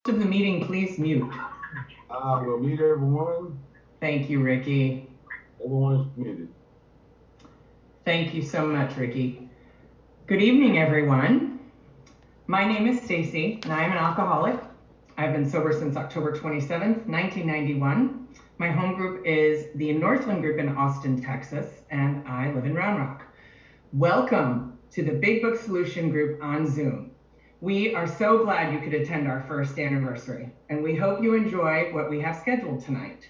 Of the meeting, please mute. We'll mute everyone. Thank you, Ricky. Everyone is muted. Thank you so much, Ricky. Good evening, everyone. My name is Stacy, and I am an alcoholic. I've been sober since October 27th, 1991. My home group is the Northland Group in Austin, Texas, and I live in Round Rock. Welcome to the Big Book Solution Group on Zoom. We are so glad you could attend our first anniversary, and we hope you enjoy what we have scheduled tonight.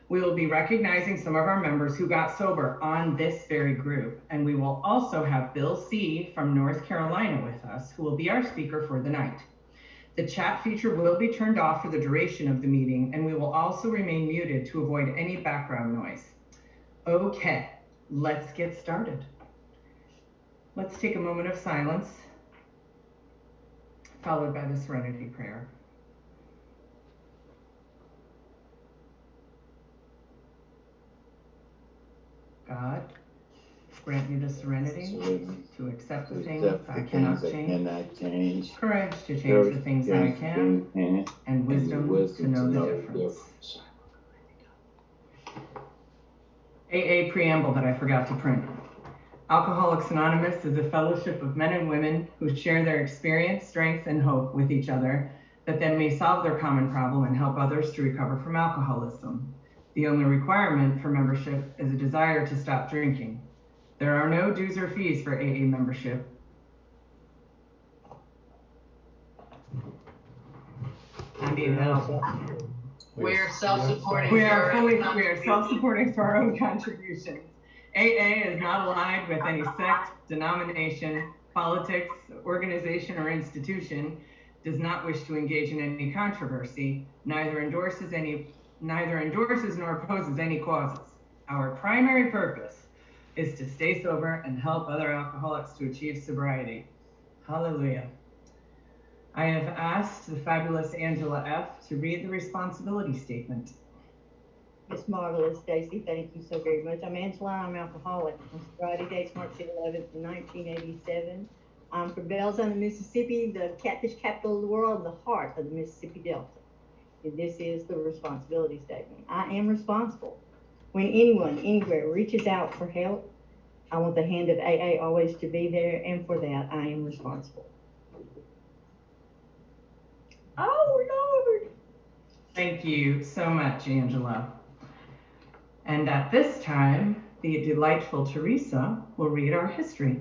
We will be recognizing some of our members who got sober on this very group, and we will also have Bill C. from North Carolina with us, who will be our speaker for the night. The chat feature will be turned off for the duration of the meeting, and we will also remain muted to avoid any background noise. Okay, let's get started. Let's take a moment of silence, followed by the serenity prayer. God, grant me the serenity to accept the things I cannot change, courage to change the things I can, and wisdom to know the difference. AA preamble that I forgot to print. Alcoholics Anonymous is a fellowship of men and women who share their experience, strength, and hope with each other, that they may solve their common problem and help others to recover from alcoholism. The only requirement for membership is a desire to stop drinking. There are no dues or fees for AA membership. I need help. We are self-supporting. We are self-supporting for our own contributions. AA is not aligned with any sect, denomination, politics, organization, or institution, does not wish to engage in any controversy, neither endorses nor opposes any causes. Our primary purpose is to stay sober and help other alcoholics to achieve sobriety. Hallelujah. I have asked the fabulous Angela F. to read the responsibility statement. Miss Marvelous Stacy, thank you so very much. I'm Angela, I'm alcoholic. My sobriety date's March 11th, 1987. I'm from Belzoni, Mississippi, the catfish capital of the world, the heart of the Mississippi Delta. And this is the responsibility statement. I am responsible. When anyone, anywhere reaches out for help, I want the hand of AA always to be there, and for that, I am responsible. Oh, Lord. Thank you so much, Angela. And at this time, the delightful Teresa will read our history.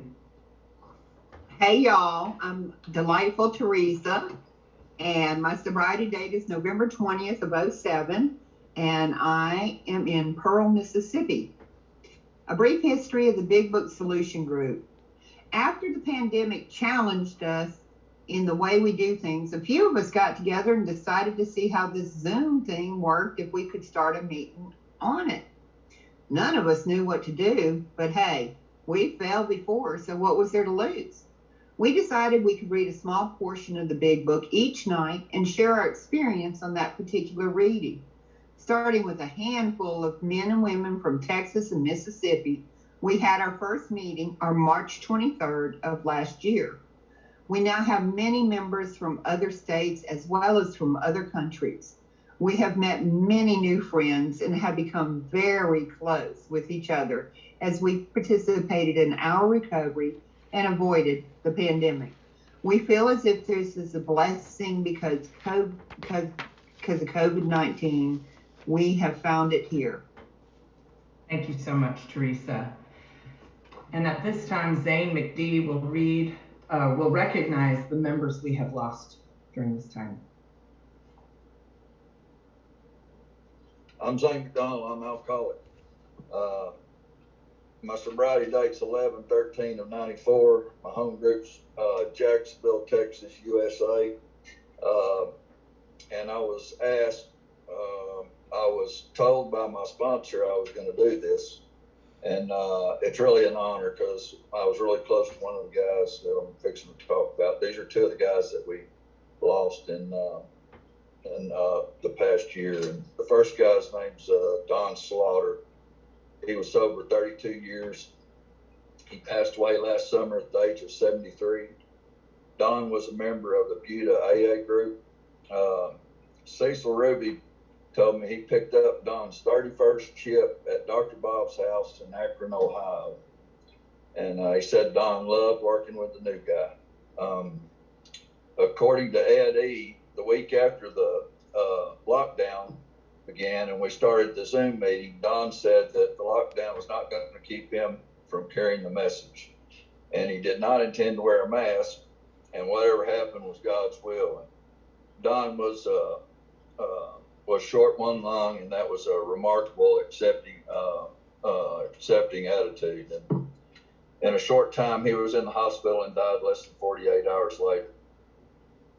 Hey y'all, I'm delightful Teresa, and my sobriety date is November 20th of 07, and I am in Pearl, Mississippi. A brief history of the Big Book Solution Group. After the pandemic challenged us in the way we do things, a few of us got together and decided to see how this Zoom thing worked if we could start a meeting on it. None of us knew what to do, but hey, we failed before, so what was there to lose? We decided we could read a small portion of the Big Book each night and share our experience on that particular reading. Starting with a handful of men and women from Texas and Mississippi, we had our first meeting on March 23rd of last year. We now have many members from other states as well as from other countries. We have met many new friends and have become very close with each other as we participated in our recovery and avoided the pandemic. We feel as if this is a blessing because of COVID-19. We have found it here. Thank you so much, Teresa. And at this time, Zane McD will recognize the members we have lost during this time. I'm Zane McDonald, I'm alcoholic. My sobriety date's 11/13 of 94. My home group's Jacksonville, Texas, USA. And I was asked, I was told by my sponsor I was going to do this. And it's really an honor because I was really close to one of the guys that I'm fixing to talk about. These are two of the guys that we lost in the past year. And the first guy's name's Don Slaughter. He was sober 32 years. He passed away last summer at the age of 73. Don was a member of the Buda AA group. Cecil Ruby told me he picked up Don's 31st chip at Dr. Bob's house in Akron, Ohio. And he said Don loved working with the new guy. According to Ed E., the week after the lockdown began and we started the Zoom meeting, Don said that the lockdown was not going to keep him from carrying the message. And he did not intend to wear a mask, and whatever happened was God's will. And Don was short one lung, and that was a remarkable accepting attitude. And in a short time, he was in the hospital and died less than 48 hours later.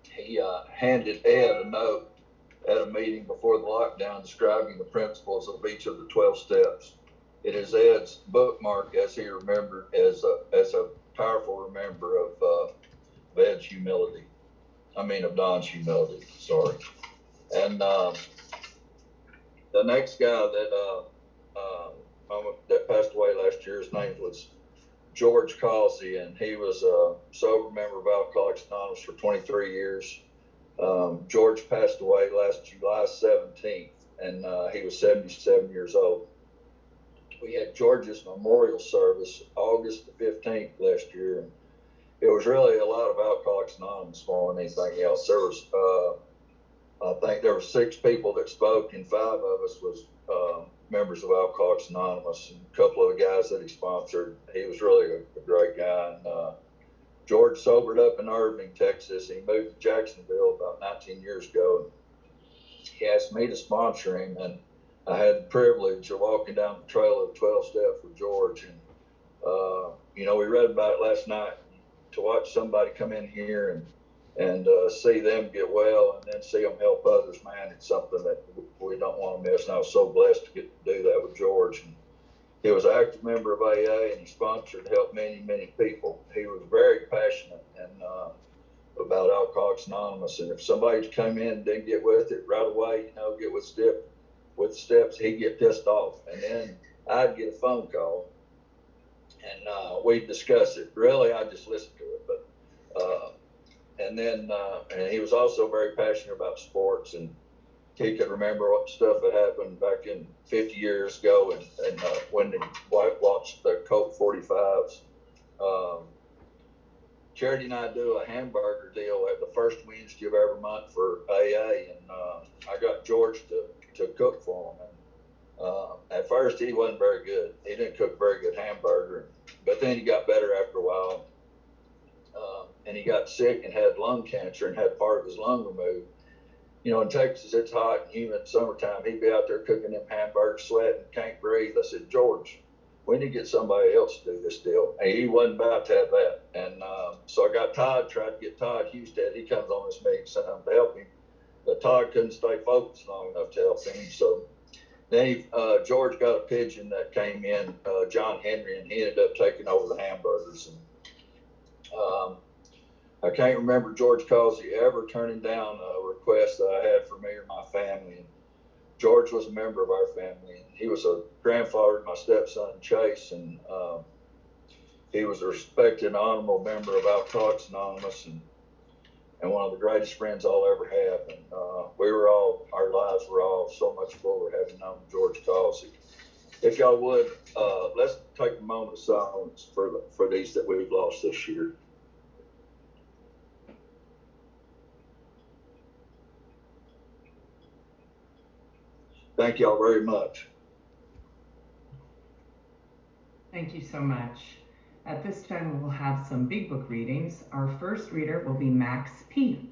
He handed Ed a note at a meeting before the lockdown describing the principles of each of the 12 steps. It is Ed's bookmark as he remembered as a powerful remember of Ed's humility. Of Don's humility, sorry. And the next guy that passed away last year, his name was George Causey, and he was a sober member of Alcoholics Anonymous for 23 years. George passed away last July 17th, and he was 77 years old. We had George's memorial service August the 15th last year, and it was really a lot of Alcoholics Anonymous more than anything else. There was, I think there were 6 people that spoke, and 5 of us was members of Alcoholics Anonymous, and a couple of the guys that he sponsored. He was really a great guy. And George sobered up in Irving, Texas. He moved to Jacksonville about 19 years ago. He asked me to sponsor him, and I had the privilege of walking down the trail of 12 steps with George. And, we read about it last night. To watch somebody come in here and see them get well and then see them help others, man, it's something that we don't want to miss. And I was so blessed to get to do that with George. And he was an active member of AA, and he sponsored and helped many, many people. He was very passionate about Alcoholics Anonymous. And if somebody came in and didn't get with it right away, get with the steps, he'd get pissed off. And then I'd get a phone call, and we'd discuss it. Really, I just listened to it. But and he was also very passionate about sports, and he could remember what stuff that happened back in 50 years ago, and when the wife watched the Colt 45s. Charity and I do a hamburger deal at the first Wednesday of every month for AA, and I got George to cook for him. And at first, he wasn't very good. He didn't cook very good hamburger, but then he got better after a while. And he got sick and had lung cancer and had part of his lung removed. In Texas, it's hot and humid summertime. He'd be out there cooking them hamburgers, sweating, can't breathe. I said, George, we need to get somebody else to do this deal. And he wasn't about to have that. And so I got Todd, tried to get Todd Husted. He comes on this meeting, sent him to help him. But Todd couldn't stay focused long enough to help him. So then George got a pigeon that came in, John Henry, and he ended up taking over the hamburgers. And I can't remember George Causey ever turning down a request that I had for me or my family. And George was a member of our family, and he was a grandfather to my stepson Chase, and he was a respected and honorable member of Alcoholics Anonymous, and one of the greatest friends I'll ever have. And our lives were all so much fuller having known George Causey. If y'all would, let's take a moment of silence for these that we've lost this year. Thank y'all very much. Thank you so much. At this time, we'll have some big book readings. Our first reader will be Max P.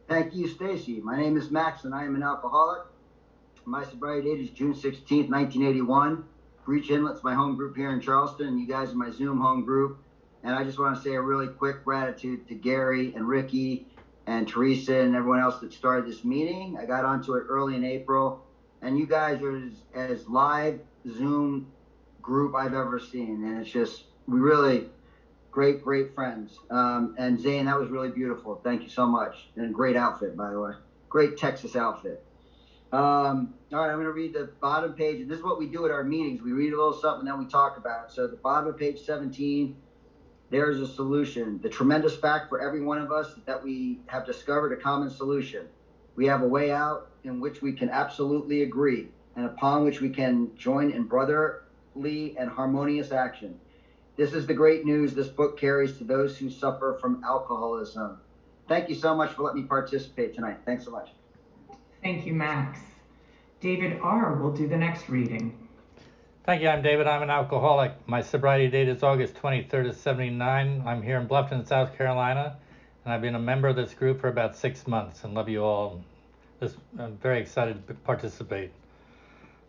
Thank you, Stacy. My name is Max, and I am an alcoholic. My sobriety date is June 16th, 1981. Breach Inlet's my home group here in Charleston, and you guys are my Zoom home group. And I just want to say a really quick gratitude to Gary and Ricky and Teresa and everyone else that started this meeting. I got onto it early in April, and you guys are as live Zoom group I've ever seen. And it's just, we really great friends. And Zane, that was really beautiful. Thank you so much. And a great outfit, by the way. Great Texas outfit. All right, I'm going to read the bottom page. And this is what we do at our meetings. We read a little something, then we talk about it. So the bottom of page 17, there's a solution. The tremendous fact for every one of us is that we have discovered a common solution. We have a way out in which we can absolutely agree and upon which we can join in brotherly and harmonious action. This is the great news this book carries to those who suffer from alcoholism. Thank you so much for letting me participate tonight. Thanks so much. Thank you, Max. David R. will do the next reading. Thank you. I'm David. I'm an alcoholic. My sobriety date is August 23rd of 79. I'm here in Bluffton, South Carolina, and I've been a member of this group for about 6 months and love you all. I'm very excited to participate.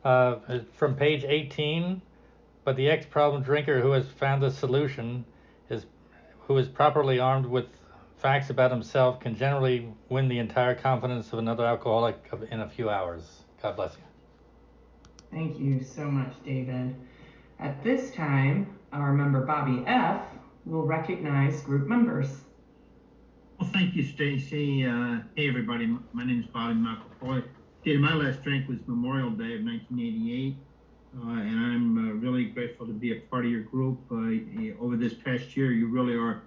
From page 18, but the ex-problem drinker who has found the solution, who is properly armed with facts about himself, can generally win the entire confidence of another alcoholic in a few hours. God bless you. Thank you so much, David. At this time, our member Bobby F. will recognize group members. Well, thank you, Stacy. Hey, everybody. My name is Bobby McAvoy. My last drink was Memorial Day of 1988, and I'm really grateful to be a part of your group. Over this past year, you really are,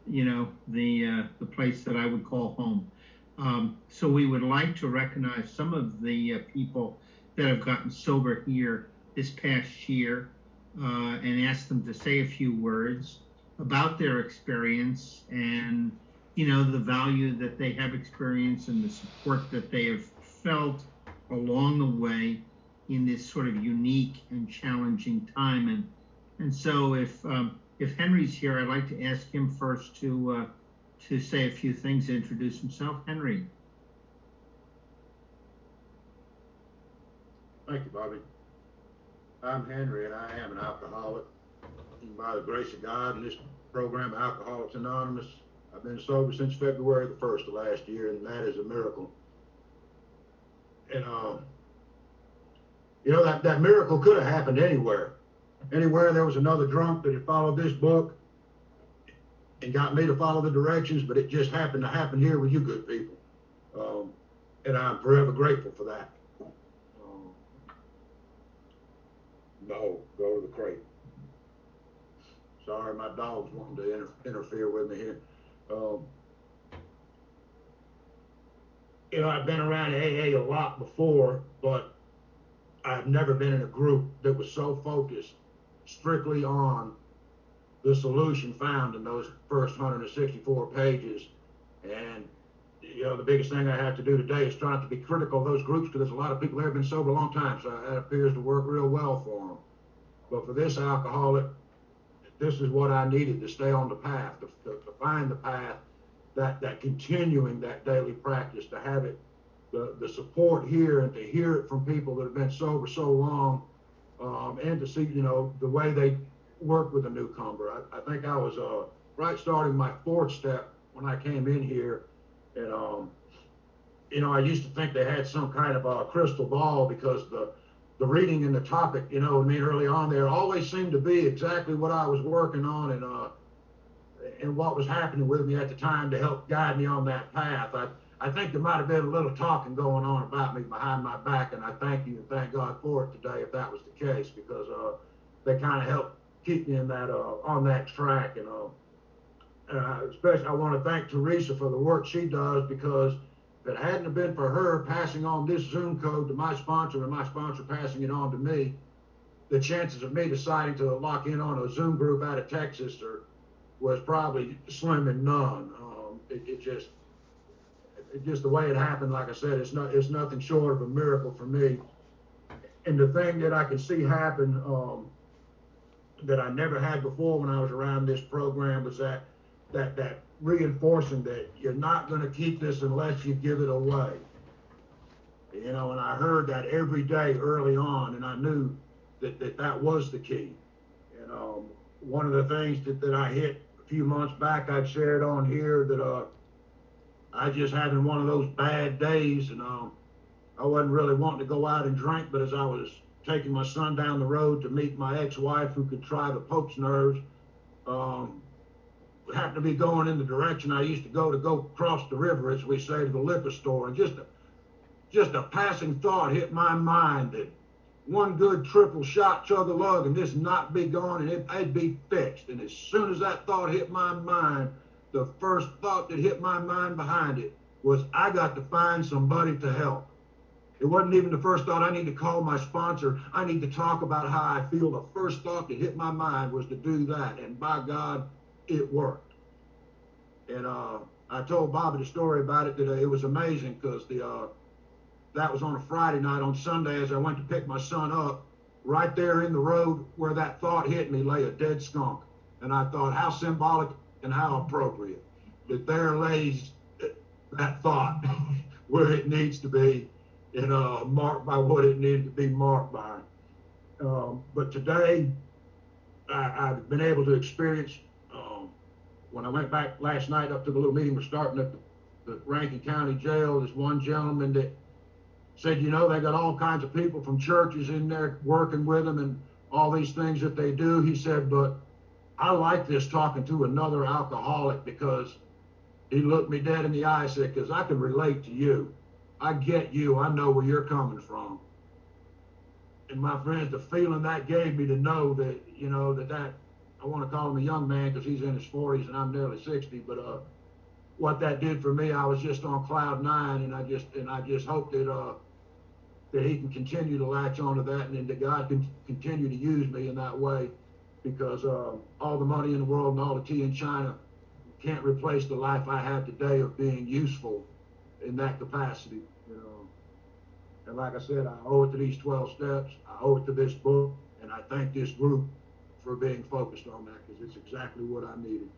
the place that I would call home. So we would like to recognize some of the people that have gotten sober here this past year and ask them to say a few words about their experience and, the value that they have experienced and the support that they have felt along the way in this sort of unique and challenging time. And so if Henry's here, I'd like to ask him first to say a few things, to introduce himself. Henry. Thank you, Bobby. I'm Henry, and I am an alcoholic. And by the grace of God and this program, Alcoholics Anonymous, I've been sober since February the 1st of last year, and that is a miracle. And, that miracle could have happened anywhere. Anywhere there was another drunk that had followed this book and got me to follow the directions, but it just happened to happen here with you good people. And I'm forever grateful for that. No, go to the crate. Sorry, my dog's wanting to interfere with me here. I've been around AA a lot before, but I've never been in a group that was so focused strictly on the solution found in those first 164 pages. And, the biggest thing I have to do today is try not to be critical of those groups, because there's a lot of people there who have been sober a long time, so that appears to work real well for them. But for this alcoholic, this is what I needed to stay on the path, to find the path, that continuing that daily practice, to have it, the support here, and to hear it from people that have been sober so long, and to see, the way they work with a newcomer. I think I was right starting my 4th step when I came in here, and I used to think they had some kind of a crystal ball, because the reading and the topic, early on there always seemed to be exactly what I was working on and what was happening with me at the time to help guide me on that path. I think there might have been a little talking going on about me behind my back, and I thank you and thank God for it today if that was the case, because they kind of helped keep me in that on that track. And especially I want to thank Teresa for the work she does, because if it hadn't have been for her passing on this Zoom code to my sponsor and my sponsor passing it on to me, the chances of me deciding to lock in on a Zoom group out of Texas was probably slim and none. It just the way it happened, like I said, it's nothing short of a miracle for me. And the thing that I can see happen that I never had before when I was around this program was that reinforcing that you're not going to keep this unless you give it away. And I heard that every day early on, and I knew that was the key. And one of the things that I hit a few months back, I'd shared on here that I just having one of those bad days, and I wasn't really wanting to go out and drink, but as I was taking my son down the road to meet my ex-wife, who could try the Pope's nerves, happened to be going in the direction I used to go cross the river, as we say, to the liquor store, and just a passing thought hit my mind that one good triple shot chug-a-lug and this not be gone, and it'd be fixed. And as soon as that thought hit my mind, the first thought that hit my mind behind it was I got to find somebody to help. It wasn't even the first thought, I need to call my sponsor. I need to talk about how I feel. The first thought that hit my mind was to do that. And by God, it worked. And I told Bobby the story about it today. It was amazing because that was on a Friday night. On Sunday, as I went to pick my son up, right there in the road where that thought hit me lay a dead skunk. And I thought, how symbolic and how appropriate that there lays that thought where it needs to be, and marked by what it needed to be marked by. But today, I've been able to experience, when I went back last night up to the little meeting we're starting at the Rankin County Jail, there's one gentleman that said, you know, they got all kinds of people from churches in there working with them and all these things that they do. He said, but I like this talking to another alcoholic, because he looked me dead in the eye and said, because I can relate to you. I get you. I know where you're coming from. And my friends, the feeling that gave me to know that, you know, that I want to call him a young man because he's in his 40s and I'm nearly 60, but what that did for me, I was just on cloud nine, and I just hope that that he can continue to latch onto that, and then that God can continue to use me in that way, because all the money in the world and all the tea in China can't replace the life I have today of being useful in that capacity, you know. And like I said, I owe it to these 12 steps. I owe it to this book, and I thank this group for being focused on that, because it's exactly what I needed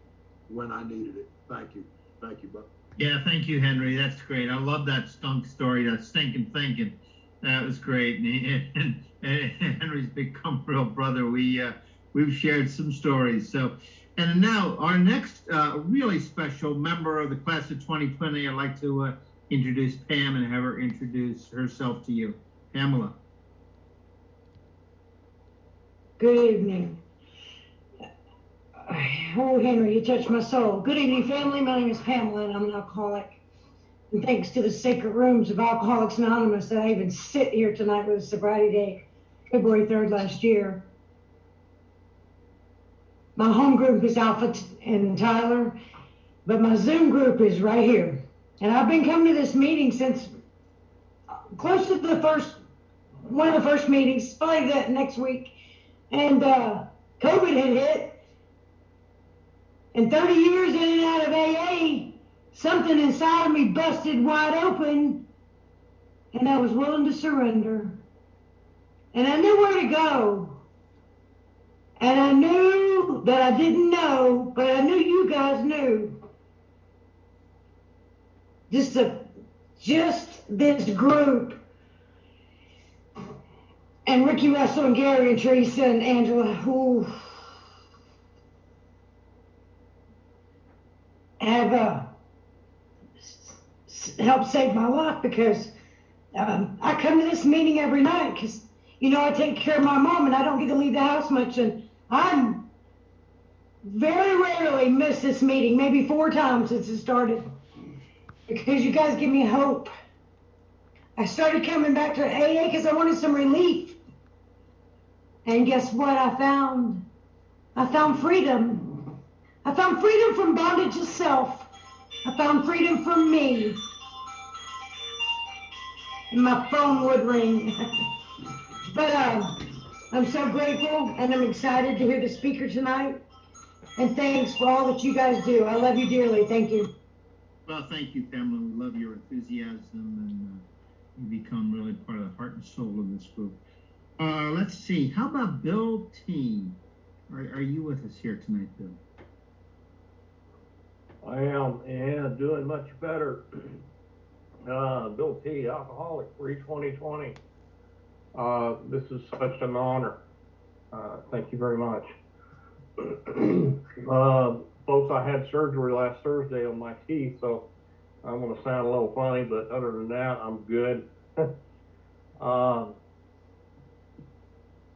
when I needed it. Thank you. Thank you, Buck. Yeah, thank you, Henry. That's great. I love that skunk story, that stinking thinking. That was great. And Henry's become real brother. We've shared some stories. So, and now our next really special member of the class of 2020, I'd like to introduce Pam and have her introduce herself to you. Pamela. Good evening. Oh, Henry, you touched my soul. Good evening, family. My name is Pamela, and I'm an alcoholic. And thanks to the sacred rooms of Alcoholics Anonymous that I even sit here tonight with a sobriety day, February 3rd last year. My home group is Alpha and Tyler, but my Zoom group is right here. And I've been coming to this meeting since close to one of the first meetings, probably that next week. And COVID had hit. And 30 years in and out of AA, something inside of me busted wide open, and I was willing to surrender. And I knew where to go. And I knew that I didn't know, but I knew you guys knew. Just this group. And Ricky Russell and Gary and Teresa and Angela, who have helped save my life, because I come to this meeting every night because, you know, I take care of my mom and I don't get to leave the house much, and I'm very rarely miss this meeting, maybe 4 times since it started, because you guys give me hope. I started coming back to AA because I wanted some relief, and guess what I found? I found freedom. I found freedom from bondage to self. I found freedom from me. And my phone would ring. But I'm so grateful, and I'm excited to hear the speaker tonight. And thanks for all that you guys do. I love you dearly. Thank you. Well, thank you, Pamela. We love your enthusiasm, and you become really part of the heart and soul of this group. Let's see. How about Bill T? Are you with us here tonight, Bill? I am, and doing much better. Bill T, alcoholic, pre-2020. This is such an honor. Thank you very much. Folks, I had surgery last Thursday on my teeth, so I'm going to sound a little funny, but other than that, I'm good. Wow,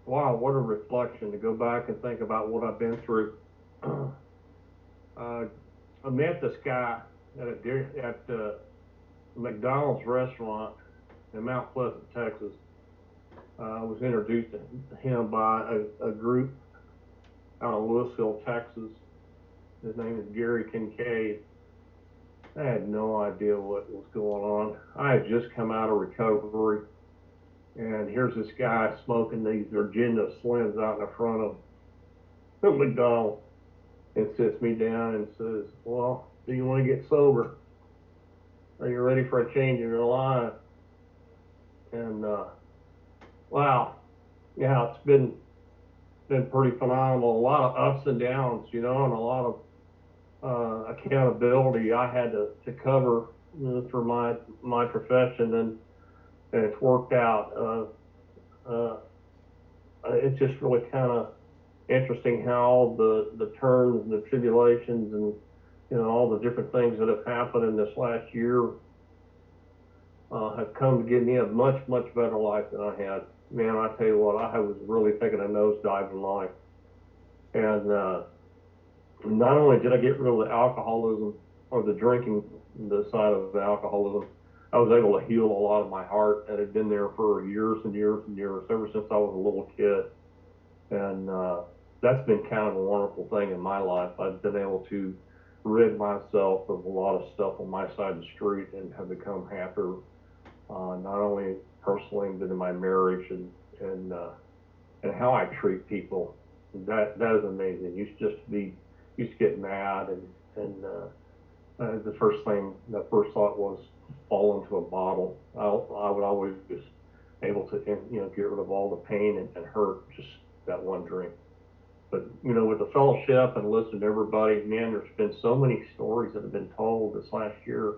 what a reflection to go back and think about what I've been through. I met this guy at the McDonald's restaurant in Mount Pleasant, Texas. I was introduced to him by a group out of Louisville, Texas. His name is Gary Kincaid. I had no idea what was going on. I had just come out of recovery, and here's this guy smoking these Virginia Slims out in the front of McDonald's, and sits me down and says, well, do you want to get sober? Are you ready for a change in your life? And wow, yeah, it's been pretty phenomenal. A lot of ups and downs, and a lot of accountability I had to cover for my profession, and it's worked out. It's just really kind of interesting how all the turns and the tribulations and all the different things that have happened in this last year have come to give me a much better life than I had. Man, I tell you what, I was really taking a nosedive in life, and not only did I get rid of the alcoholism or the drinking, the side of the alcoholism, I was able to heal a lot of my heart that had been there for years and years and years, ever since I was a little kid. And that's been kind of a wonderful thing in my life. I've been able to rid myself of a lot of stuff on my side of the street and have become happier, not only personally, but in my marriage and how I treat people. That is amazing. Used to get mad, and the first thought was fall into a bottle. I would always just able to get rid of all the pain and hurt just that one drink. But with the fellowship and listening to everybody, man, there's been so many stories that have been told this last year.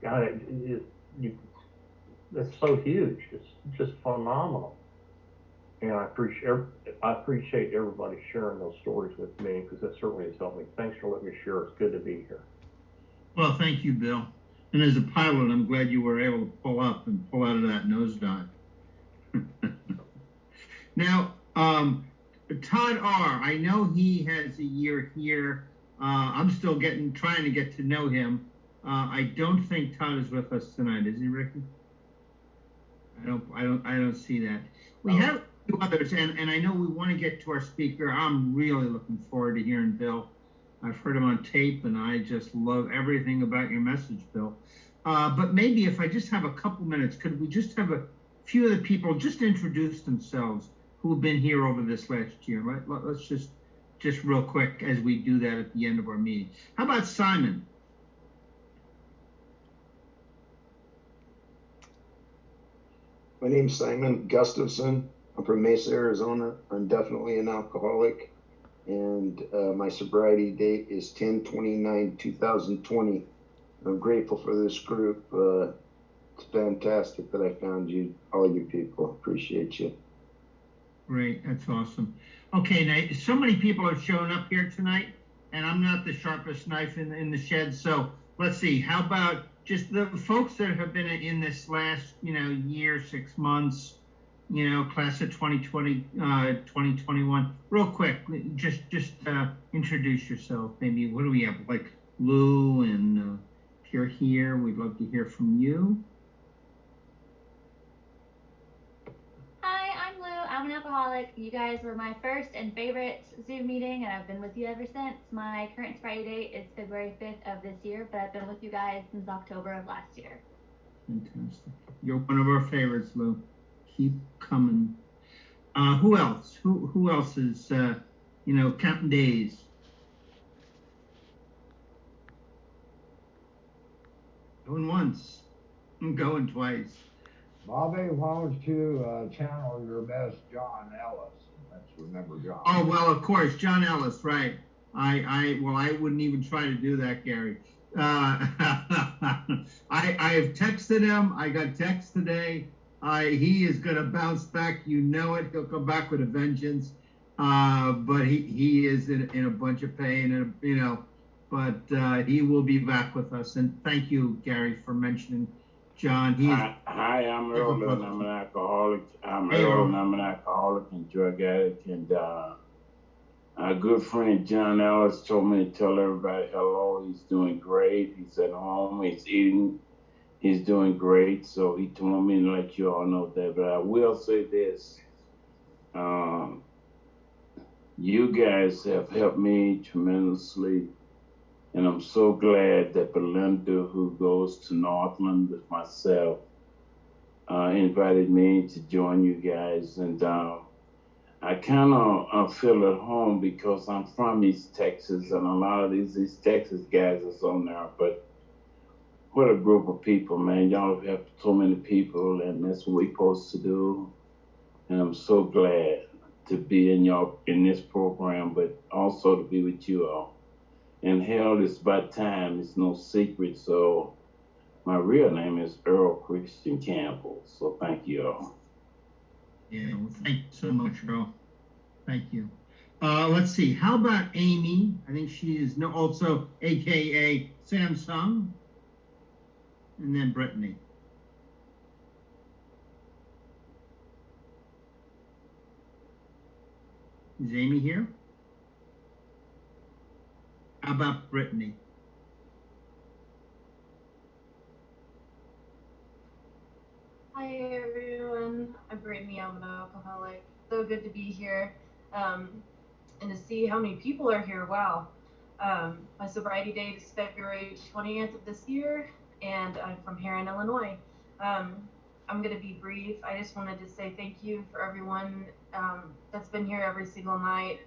God, it's so huge. It's just phenomenal. And I appreciate everybody sharing those stories with me, because that certainly has helped me. Thanks for letting me share. It's good to be here. Well, thank you, Bill. And as a pilot, I'm glad you were able to pull up and pull out of that nosedive. Now, Todd R., I know he has a year here. I'm still trying to get to know him. I don't think Todd is with us tonight, is he, Ricky? I don't see that. We have two others, and I know we want to get to our speaker. I'm really looking forward to hearing Bill. I've heard him on tape, and I just love everything about your message, Bill. But maybe if I just have a couple minutes, could we just have a few of the people just introduce themselves who have been here over this last year? Let's just real quick as we do that at the end of our meeting. How about Simon? My name's Simon Gustafson. I'm from Mesa, Arizona. I'm definitely an alcoholic, and my sobriety date is 10/29/2020. I'm grateful for this group. It's fantastic that I found you, all you people. Appreciate you. Great, that's awesome. Okay, now so many people have shown up here tonight, and I'm not the sharpest knife in the shed. So let's see. How about just the folks that have been in this last, year, 6 months, class of 2020, 2021. Real quick, just introduce yourself. Maybe what do we have? Like Lou, and if you're here, we'd love to hear from you. Hi, I'm Lou. I'm an alcoholic. You guys were my first and favorite Zoom meeting, and I've been with you ever since. My current sobriety date is February 5th of this year, but I've been with you guys since October of last year. Fantastic. You're one of our favorites, Lou. Keep coming. Who else? Who else is, counting days? Going once, I'm going twice. Bobby, why don't you channel your best John Ellis? Let's remember John. Oh, well, of course, John Ellis, right. I wouldn't even try to do that, Gary. I have texted him. I got text today. He is going to bounce back. You know it. He'll come back with a vengeance. But he is in a bunch of pain, and but he will be back with us. And thank you, Gary, for mentioning John. Hi, I'm Earl, and I'm an alcoholic. I'm Earl, and I'm an alcoholic and drug addict. And our good friend John Ellis told me to tell everybody hello. He's doing great. He's at home. He's eating. He's doing great. So he told me to let you all know that. But I will say this. You guys have helped me tremendously And I'm so glad that Belinda, who goes to Northland with myself, invited me to join you guys. And I kind of feel at home because I'm from East Texas, and a lot of these East Texas guys is on there. But what a group of people, man. Y'all have so many people, and that's what we're supposed to do. And I'm so glad to be in this program, but also to be with you all. And hell, it's about time. It's no secret. So my real name is Earl Christian Campbell. So thank you all. Yeah, well, thank you so much, Earl. Thank you. Let's see. How about Amy? I think she is also AKA Samsung. And then Brittany. Is Amy here? How about Brittany? Hi everyone, I'm Brittany. I'm an alcoholic. So good to be here, and to see how many people are here. Wow. My sobriety date is February 20th of this year, and I'm from here in Illinois. I'm going to be brief. I just wanted to say thank you for everyone that's been here every single night,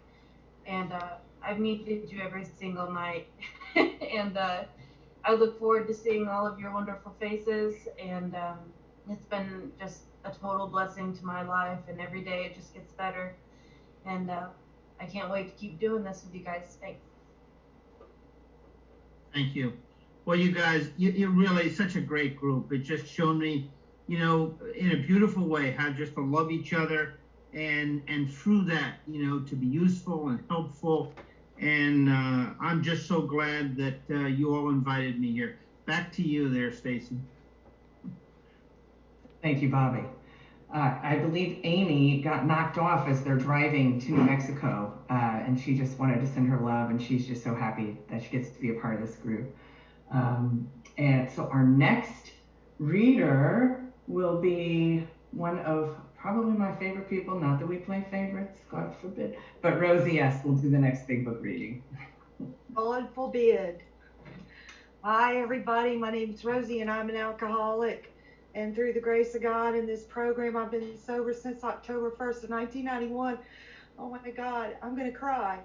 and I've needed you every single night. And I look forward to seeing all of your wonderful faces, and it's been just a total blessing to my life, and every day it just gets better. And I can't wait to keep doing this with you guys. Thanks. Thank you. Well, you guys, you're really such a great group. It just showed me, you know, in a beautiful way, how just to love each other, and through that, you know, to be useful and helpful. And I'm just so glad that you all invited me here. Back to you there, Stacy. Thank you, Bobby. I believe Amy got knocked off as they're driving to New Mexico, and she just wanted to send her love, and she's just so happy that she gets to be a part of this group. And so our next reader will be one of probably my favorite people, not that we play favorites, God forbid, but Rosie S. will do the next big book reading. God forbid. Hi, everybody. My name is Rosie, and I'm an alcoholic. And through the grace of God in this program, I've been sober since October 1st of 1991. Oh my God, I'm going to cry.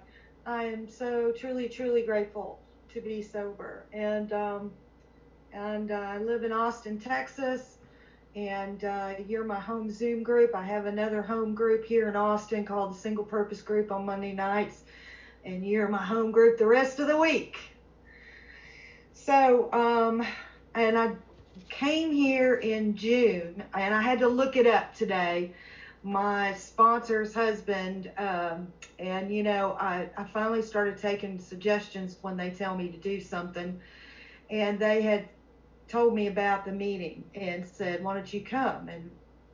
I am so truly, truly grateful to be sober. And I live in Austin, Texas. And you're my home Zoom group. I have another home group here in Austin called the Single Purpose Group on Monday nights. And you're my home group the rest of the week. So, and I came here in June, and I had to look it up today. My sponsor's husband, and you know, I finally started taking suggestions when they tell me to do something, and they had told me about the meeting and said, why don't you come? And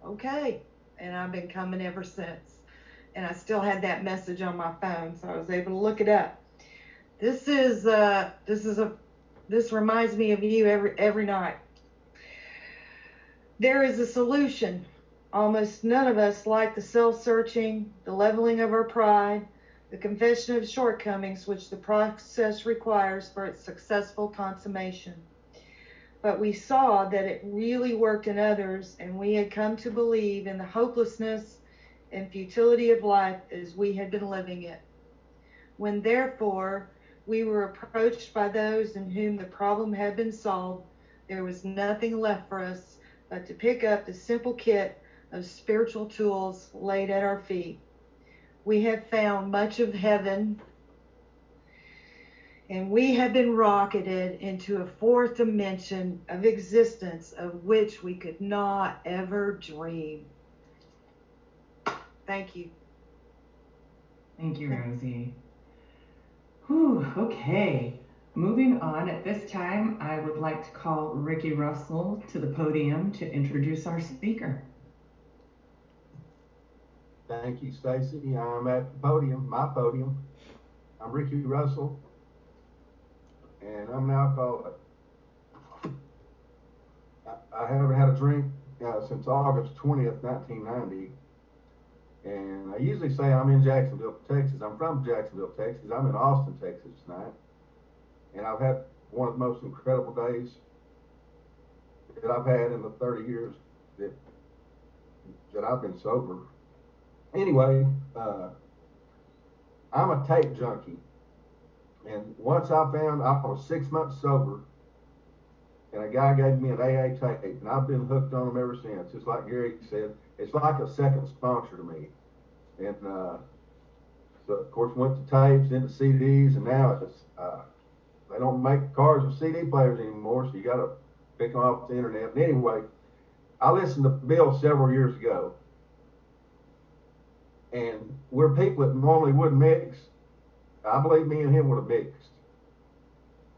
okay, and I've been coming ever since, and I still had that message on my phone, so I was able to look it up. This reminds me of you every night. There is a solution. Almost none of us like the self-searching, the leveling of our pride, the confession of shortcomings which the process requires for its successful consummation. But we saw that it really worked in others, and we had come to believe in the hopelessness and futility of life as we had been living it. When therefore we were approached by those in whom the problem had been solved, there was nothing left for us but to pick up the simple kit of spiritual tools laid at our feet. We have found much of heaven, and we have been rocketed into a fourth dimension of existence of which we could not ever dream. Thank you. Thank you, Rosie. Whew, okay. Moving on, at this time, I would like to call Ricky Russell to the podium to introduce our speaker. Thank you, Stacy. I'm at the podium, my podium. I'm Ricky Russell, and I'm an alcoholic. I haven't had a drink since August 20th, 1990. And I usually say I'm in Jacksonville, Texas. I'm from Jacksonville, Texas. I'm in Austin, Texas tonight. and I've had one of the most incredible days that I've had in the 30 years that I've been sober. Anyway, I'm a tape junkie. And once I found I was 6 months sober, and a guy gave me an AA tape, and I've been hooked on them ever since. Just like Gary said, it's like a second sponsor to me. And so, of course, went to tapes, into CDs, and now it's they don't make cars with CD players anymore, so you got to pick them off the internet. But anyway, I listened to Bill several years ago, and we're people that normally wouldn't mix. I believe me and him would have mixed,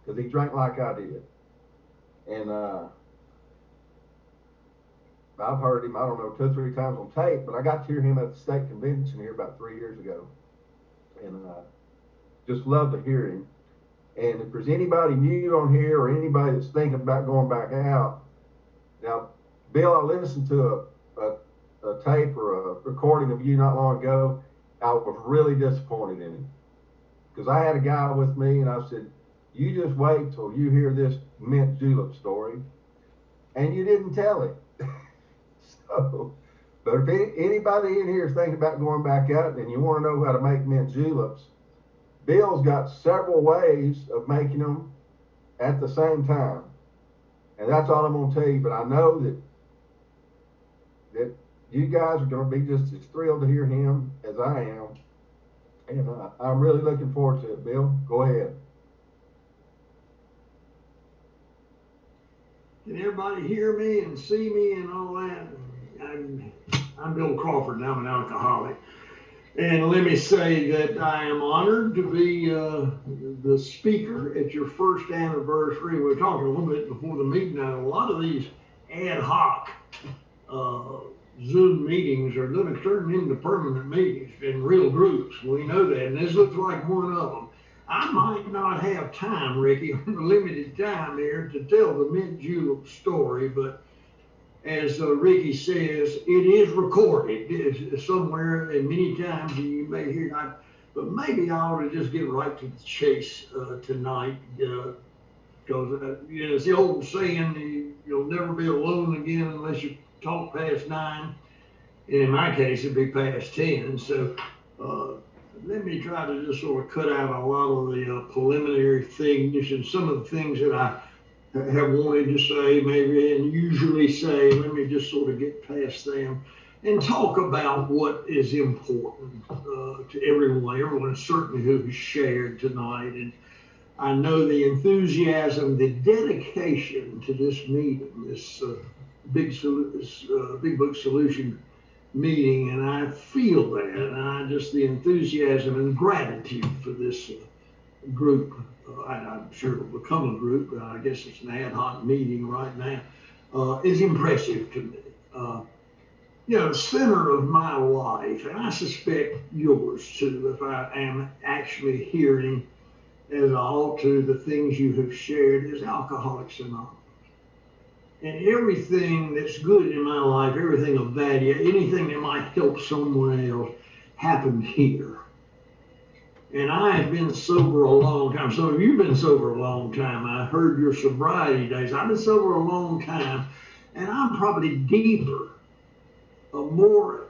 because he drank like I did. And I've heard him, I don't know, 2 or 3 times on tape, but I got to hear him at the state convention here about 3 years ago. And just love to hear him. And if there's anybody new on here or anybody that's thinking about going back out, now, Bill, I listened to a tape or a recording of you not long ago. I was really disappointed in him, because I had a guy with me, and I said, you just wait till you hear this mint julep story, and you didn't tell it. So, but if anybody in here is thinking about going back out and you want to know how to make mint juleps, Bill's got several ways of making them at the same time. And that's all I'm going to tell you, but I know that you guys are going to be just as thrilled to hear him as I am. And I'm really looking forward to it. Bill, go ahead. Can everybody hear me and see me and all that? I'm Bill Crawford, and I'm an alcoholic. And let me say that I am honored to be the speaker at your first anniversary. We were talking a little bit before the meeting. Now, a lot of these ad hoc Zoom meetings are going to turn into permanent meetings in real groups. We know that, and this looks like one of them. I might not have time, Ricky, on the limited time here to tell the mint julep story, but as Ricky says, it is recorded somewhere, and many times you may hear it. But maybe I ought to just get right to the chase tonight, because it's the old saying, you'll never be alone again unless you talk past 9. And in my case, it'd be past 10. So let me try to just sort of cut out a lot of the preliminary things and some of the things that I have wanted to say, maybe, and usually say. Let me just sort of get past them and talk about what is important to everyone certainly who has shared tonight. And I know the enthusiasm, the dedication to this meeting, this Big Book Solution meeting, and I feel that, and the enthusiasm and gratitude for this group. I'm sure it'll become a group, but I guess it's an ad hoc meeting right now, is impressive to me. The center of my life, and I suspect yours too, if I am actually hearing as I ought to the things you have shared, is Alcoholics Anonymous. And everything that's good in my life, everything of value, anything that might help someone else, happened here. And I have been sober a long time. Some of you have been sober a long time. I heard your sobriety days. I've been sober a long time, and I'm probably deeper, more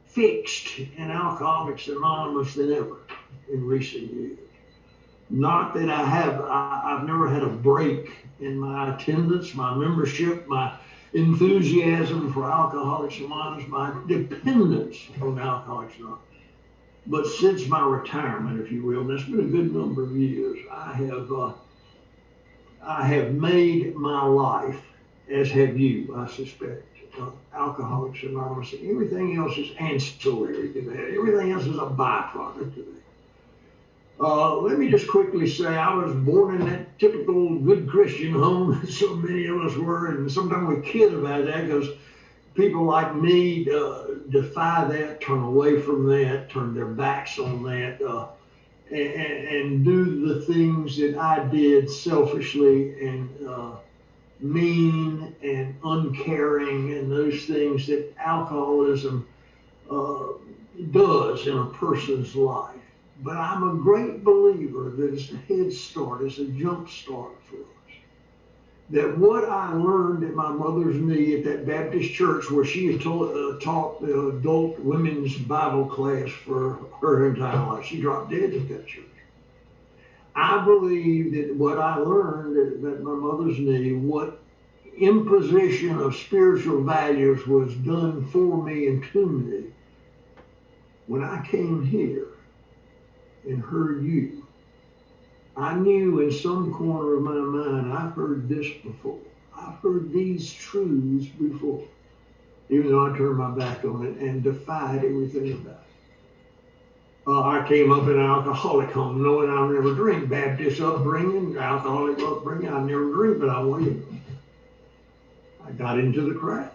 fixed in Alcoholics Anonymous than ever in recent years. Not that I've never had a break in my attendance, my membership, my enthusiasm for Alcoholics Anonymous, my dependence on Alcoholics Anonymous. But since my retirement, if you will, and it's been a good number of years, I have made my life, as have you, I suspect, Alcoholics Anonymous. And everything else is ancillary to that. Everything else is a byproduct of that. Let me just quickly say I was born in that typical good Christian home that so many of us were, and sometimes we kid about that because people like me defy that, turn away from that, turn their backs on that, and do the things that I did selfishly and mean and uncaring, and those things that alcoholism does in a person's life. But I'm a great believer that it's a head start, it's a jump start for us. That what I learned at my mother's knee at that Baptist church where she had taught the adult women's Bible class for her entire life, she dropped dead at that church. I believe that what I learned at my mother's knee, what imposition of spiritual values was done for me and to me, when I came here and heard you, I knew in some corner of my mind, I've heard this before. I've heard these truths before, even though I turned my back on it and defied everything about it. I came up in an alcoholic home, knowing I would never drink. Baptist upbringing, alcoholic upbringing, I never drink, but I waited. I got into the crowd.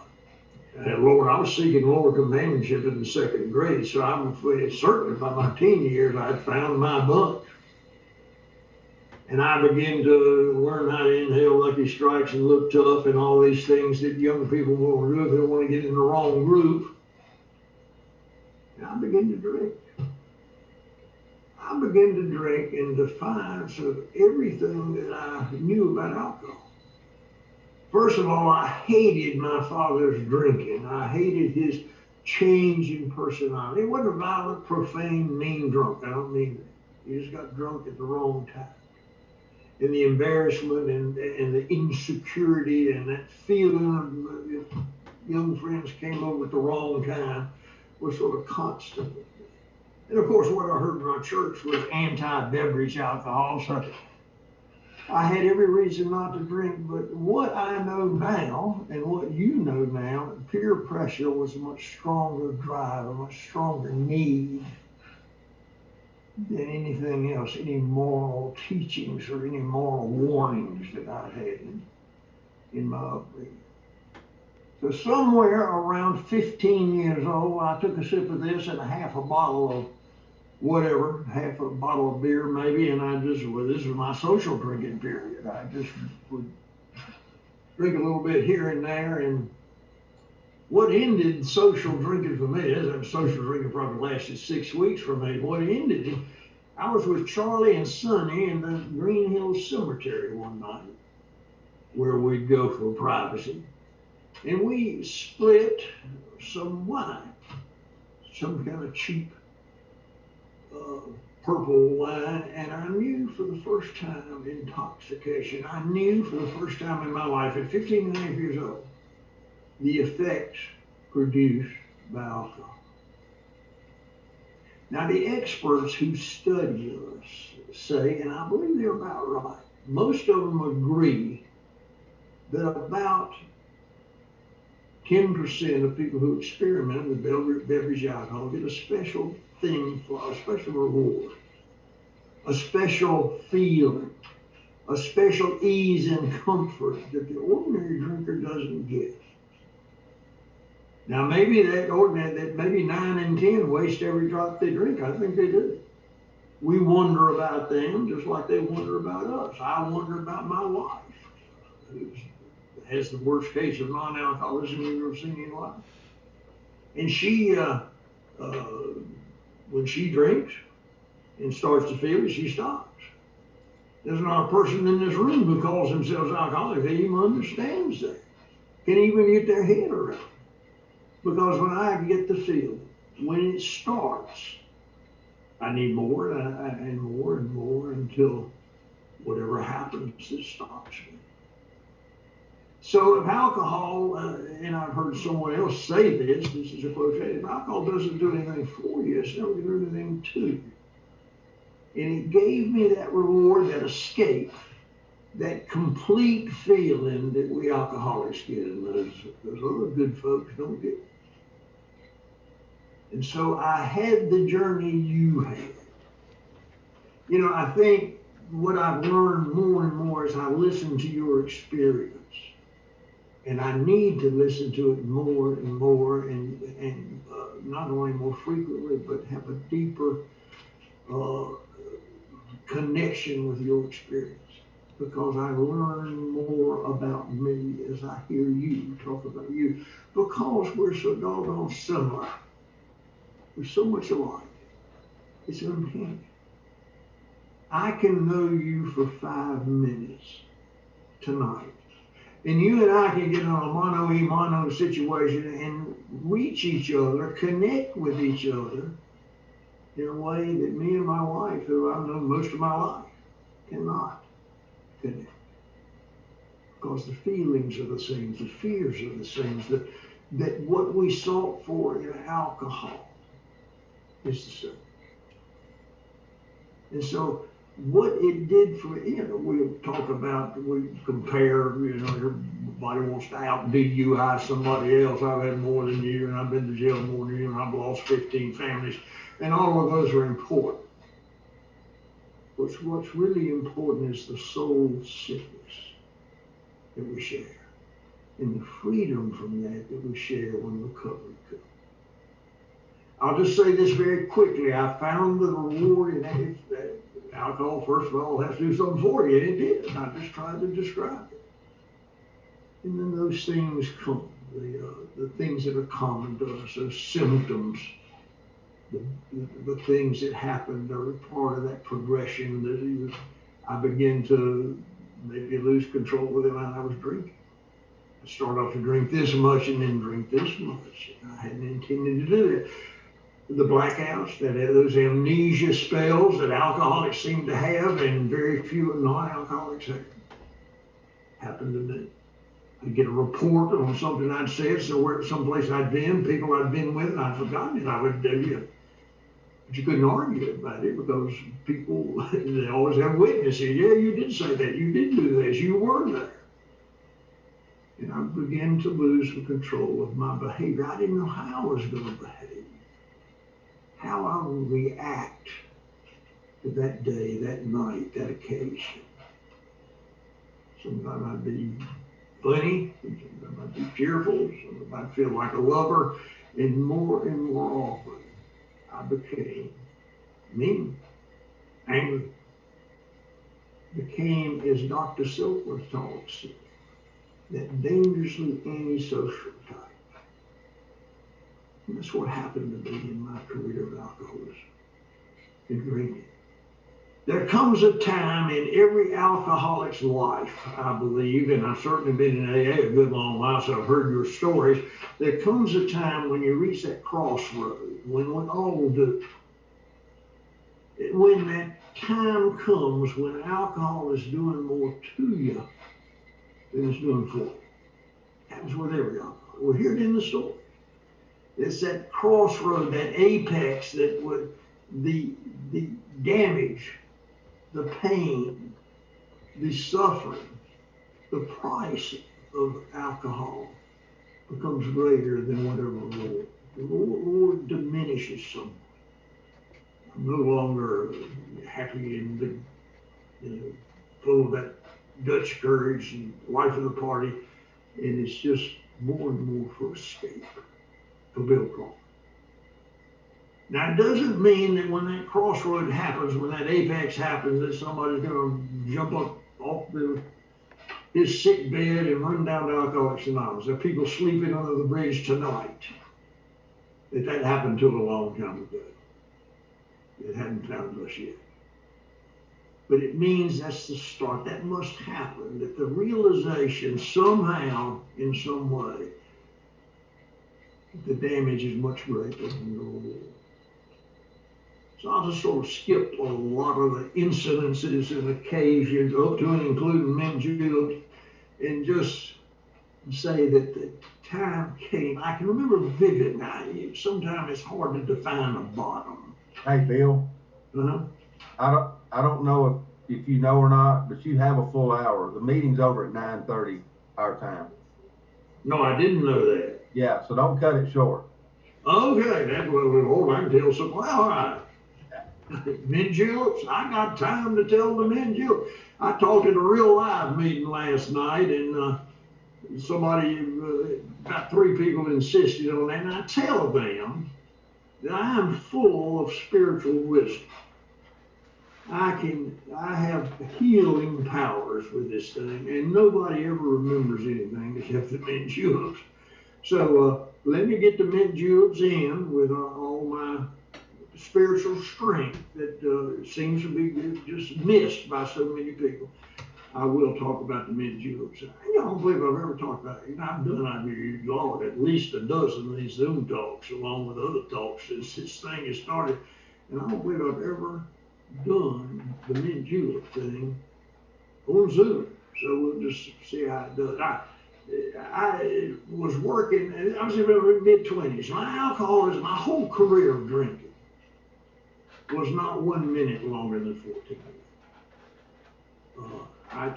And Lord, I was seeking Lord companionship in the second grade, so I'm certainly by my teen years, I'd found my bunch. And I began to learn how to inhale Lucky Strikes and look tough and all these things that young people want to do if they want to get in the wrong group. And I began to drink. I began to drink in defiance of everything that I knew about alcohol. First of all, I hated my father's drinking. I hated his change in personality. He wasn't a violent, profane, mean drunk. I don't mean that. He just got drunk at the wrong time. And the embarrassment and the insecurity and that feeling of young friends came over at the wrong time was sort of constant. And of course, what I heard in my church was anti-beverage alcohol. So I had every reason not to drink. But what I know now and what you know now, peer pressure was a much stronger drive, a much stronger need than anything else, any moral teachings or any moral warnings that I had in my upbringing. So somewhere around 15 years old, I took a sip of this and a half a bottle of whatever, half a bottle of beer maybe, and I just, well, this was my social drinking period. I just would drink a little bit here and there, and what ended social drinking for me, social drinking probably lasted 6 weeks for me. What ended it, I was with Charlie and Sonny in the Green Hills Cemetery one night, where we'd go for privacy. And we split some wine, some kind of cheap purple wine, and I knew for the first time intoxication. I knew for the first time in my life at 15 and a half years old, the effects produced by alcohol. Now, the experts who study us say, and I believe they're about right, most of them agree that about 10% of people who experiment with beverage alcohol get a special thing, for a special reward, a special feeling, a special ease and comfort that the ordinary drinker doesn't get. Now, maybe maybe 9 in 10 waste every drop they drink. I think they do. We wonder about them just like they wonder about us. I wonder about my wife, who has the worst case of non-alcoholism you've ever seen in your life. And she, when she drinks and starts to feel it, she stops. There's not a person in this room who calls themselves alcoholic that even understands that, can even get their head around it. Because when I get the feeling, when it starts, I need more and more and more until whatever happens, it stops me. So if alcohol, and I've heard someone else say this is a quotation, if alcohol doesn't do anything for you, it's never going to do anything to you. And it gave me that reward, that escape, that complete feeling that we alcoholics get, and those other good folks don't get. And so I had the journey you had. You know, I think what I've learned more and more as I listen to your experience, and I need to listen to it more and more, and not only more frequently, but have a deeper connection with your experience. Because I learn more about me as I hear you talk about you. Because we're so doggone similar. We're so much alike. It's uncanny. I can know you for 5 minutes tonight. And you and I can get in a mono situation and reach each other, connect with each other in a way that me and my wife, who I've known most of my life, cannot connect. Because the feelings are the same, the fears are the same, that what we sought for in alcohol is the same. And so what it did for, we'll talk about, we compare, everybody wants to out DUI somebody else. I've had more than you, and I've been to jail more than you, and I've lost 15 families, and all of those are important. What's really important is the soul sickness that we share, and the freedom from that we share when recovery comes. I'll just say this very quickly. I found the reward in that alcohol, first of all, has to do something for you, and it did. I just tried to describe it. And then those things come, the things that are common to us, those symptoms, the things that happened are part of that progression that I begin to maybe lose control of it when I was drinking. I started off to drink this much and then drink this much. I hadn't intended to do that. The blackouts, those amnesia spells that alcoholics seem to have and very few non-alcoholics have, happened to me. I'd get a report on something I'd said someplace I'd been, people I'd been with, and I'd forgotten it. I would do it. But you couldn't argue about it because people, they always have witnesses. Yeah, you did say that. You did do this. You were there. And I began to lose the control of my behavior. I didn't know how I was going to behave, how I would react to that day, that night, that occasion. Sometimes I'd be funny, sometimes I'd be cheerful, sometimes I'd feel like a lover, and more often I became mean, angry, became, as Dr. Silkworth talks, that dangerously antisocial type. And that's what happened to me in my career of alcoholism and drinking. There comes a time in every alcoholic's life, I believe, and I've certainly been in AA a good long while, so I've heard your stories. There comes a time when you reach that crossroad, when we all do. When that time comes when alcohol is doing more to you than it's doing for you. Happens with every alcohol. We'll hear it in the story. It's that crossroad, that apex that would, the damage, the pain, the suffering, the price of alcohol becomes greater than whatever Lord. The Lord diminishes somewhat. I'm no longer happy and full of that Dutch courage and life of the party, and it's just more and more for escape, for Bill Crawford. Now, it doesn't mean that when that crossroad happens, when that apex happens, that somebody's going to jump up off his sick bed and run down to Alcoholics Anonymous. There are people sleeping under the bridge tonight. That happened to a long time ago. It hadn't found us yet. But it means that's the start. That must happen, that the realization somehow, in some way, the damage is much greater than the reward. So I'll just sort of skip a lot of the incidences and occasions up to and including mint juleps and just say that the time came. I can remember vividly. Sometimes it's hard to define a bottom. Hey, Bill. Uh-huh. I don't know if you know or not, but you have a full hour. The meeting's over at 9:30 our time. No, I didn't know that. Yeah, so don't cut it short. Okay, that's what I can tell some. Well, all right. Mint juleps, I got time to tell the mint juleps. I talked at a real live meeting last night, and somebody, about 3 people insisted on that, and I tell them that I am full of spiritual wisdom. I have healing powers with this thing, and nobody ever remembers anything except the mint juleps. So let me get the mint juleps in with all my spiritual strength that seems to be just missed by so many people. I will talk about the mint juleps. I don't believe I've ever talked about it. I've done, Lord, at least a dozen of these Zoom talks along with other talks since this thing has started. And I don't believe I've ever done the mint julep thing on Zoom. So we'll just see how it does. I was working, and I was in my mid-20s. My alcoholism, my whole career of drinking was not 1 minute longer than 14 minutes. I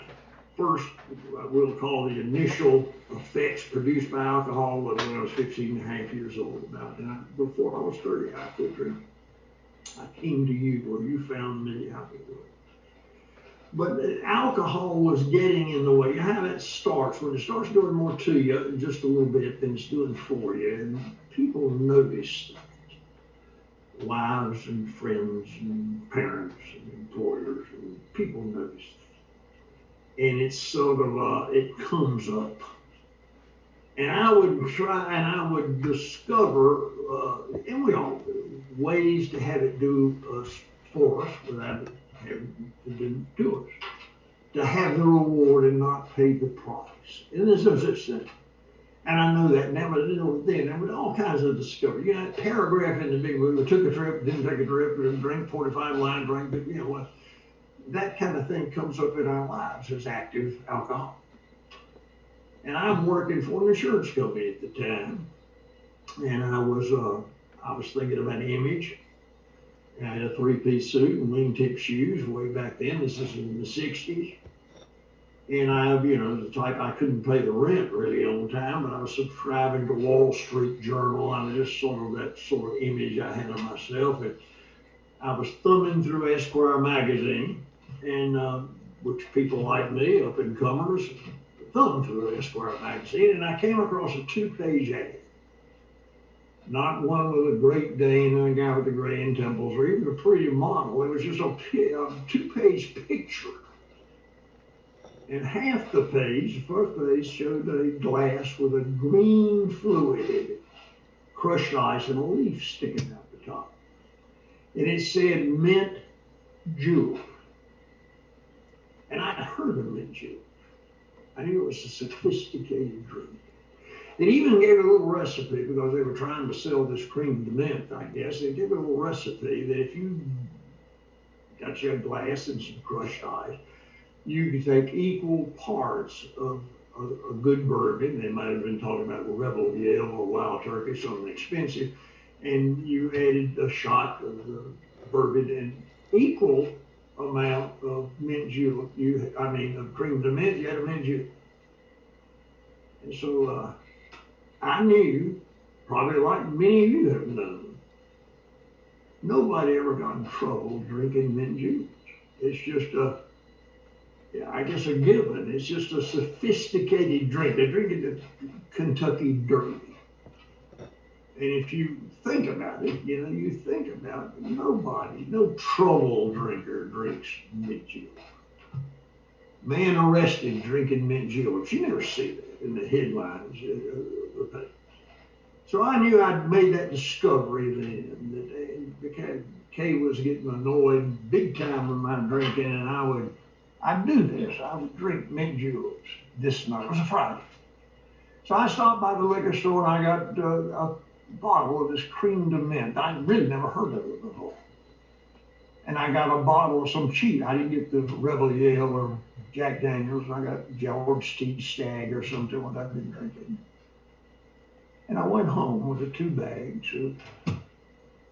will call the initial effects produced by alcohol when I was 15 and a half years old. Before I was 30, I quit drinking. I came to you, or you found me. But alcohol was getting in the way. You know how that starts. When it starts doing more to you, just a little bit, than it's doing for you. And people notice that. Wives and friends and parents and employers and people notice that. And it's sort of, it comes up. And I would try and I would discover, and we all do, ways to have it do us for us without it having to do to us. To have the reward and not pay the price. And there's no such thing. And I know that now, but then there were all kinds of discovery. You know, that paragraph in the big book, took a trip, didn't take a trip, didn't drink 45 wine, drank, but you know what? That kind of thing comes up in our lives as active alcohol. And I'm working for an insurance company at the time. And I was thinking about image. I had a three-piece suit and wingtip shoes way back then. This is in the 60s. And I, the type, I couldn't pay the rent really on time, but I was subscribing to Wall Street Journal. I was just sort of that sort of image I had of myself. And I was thumbing through Esquire magazine, and which people like me, up and comers, thumbed through Esquire magazine, and I came across a 2-page ad. Not one with a Great Dane and a guy with the grand temples, or even a pretty model. It was just a 2-page picture. And half the page, the first page, showed a glass with a green fluid in it, crushed ice and a leaf sticking out the top. And it said mint julep. And I'd heard of mint julep. I knew it was a sophisticated drink. They even gave a little recipe because they were trying to sell this cream de mint, I guess. They gave a little recipe that if you got you a glass and some crushed ice, you could take equal parts of a good bourbon. They might have been talking about Rebel Yell or Wild Turkey, something expensive, and you added a shot of the bourbon and equal amount of mint julep. Of cream de mint. You had a mint julep, and so I knew, probably like many of you have known, nobody ever got in trouble drinking mint juleps. It's just a given. It's just a sophisticated drink. They're drinking the Kentucky Derby. And if you think about it, nobody, no trouble drinker drinks mint julep. Man arrested drinking mint juleps. You never see that in the headlines. So I knew I'd made that discovery then, that Kay was getting annoyed big time with my drinking, and I'd do this. I would drink mint juleps this night. It was a Friday. So I stopped by the liquor store and I got a bottle of this cream de mint. I'd really never heard of it before. And I got a bottle of some cheap. I didn't get the Rebel Yell or Jack Daniels. I got George T. Stagg or something what I'd been drinking. And I went home with the 2 bags of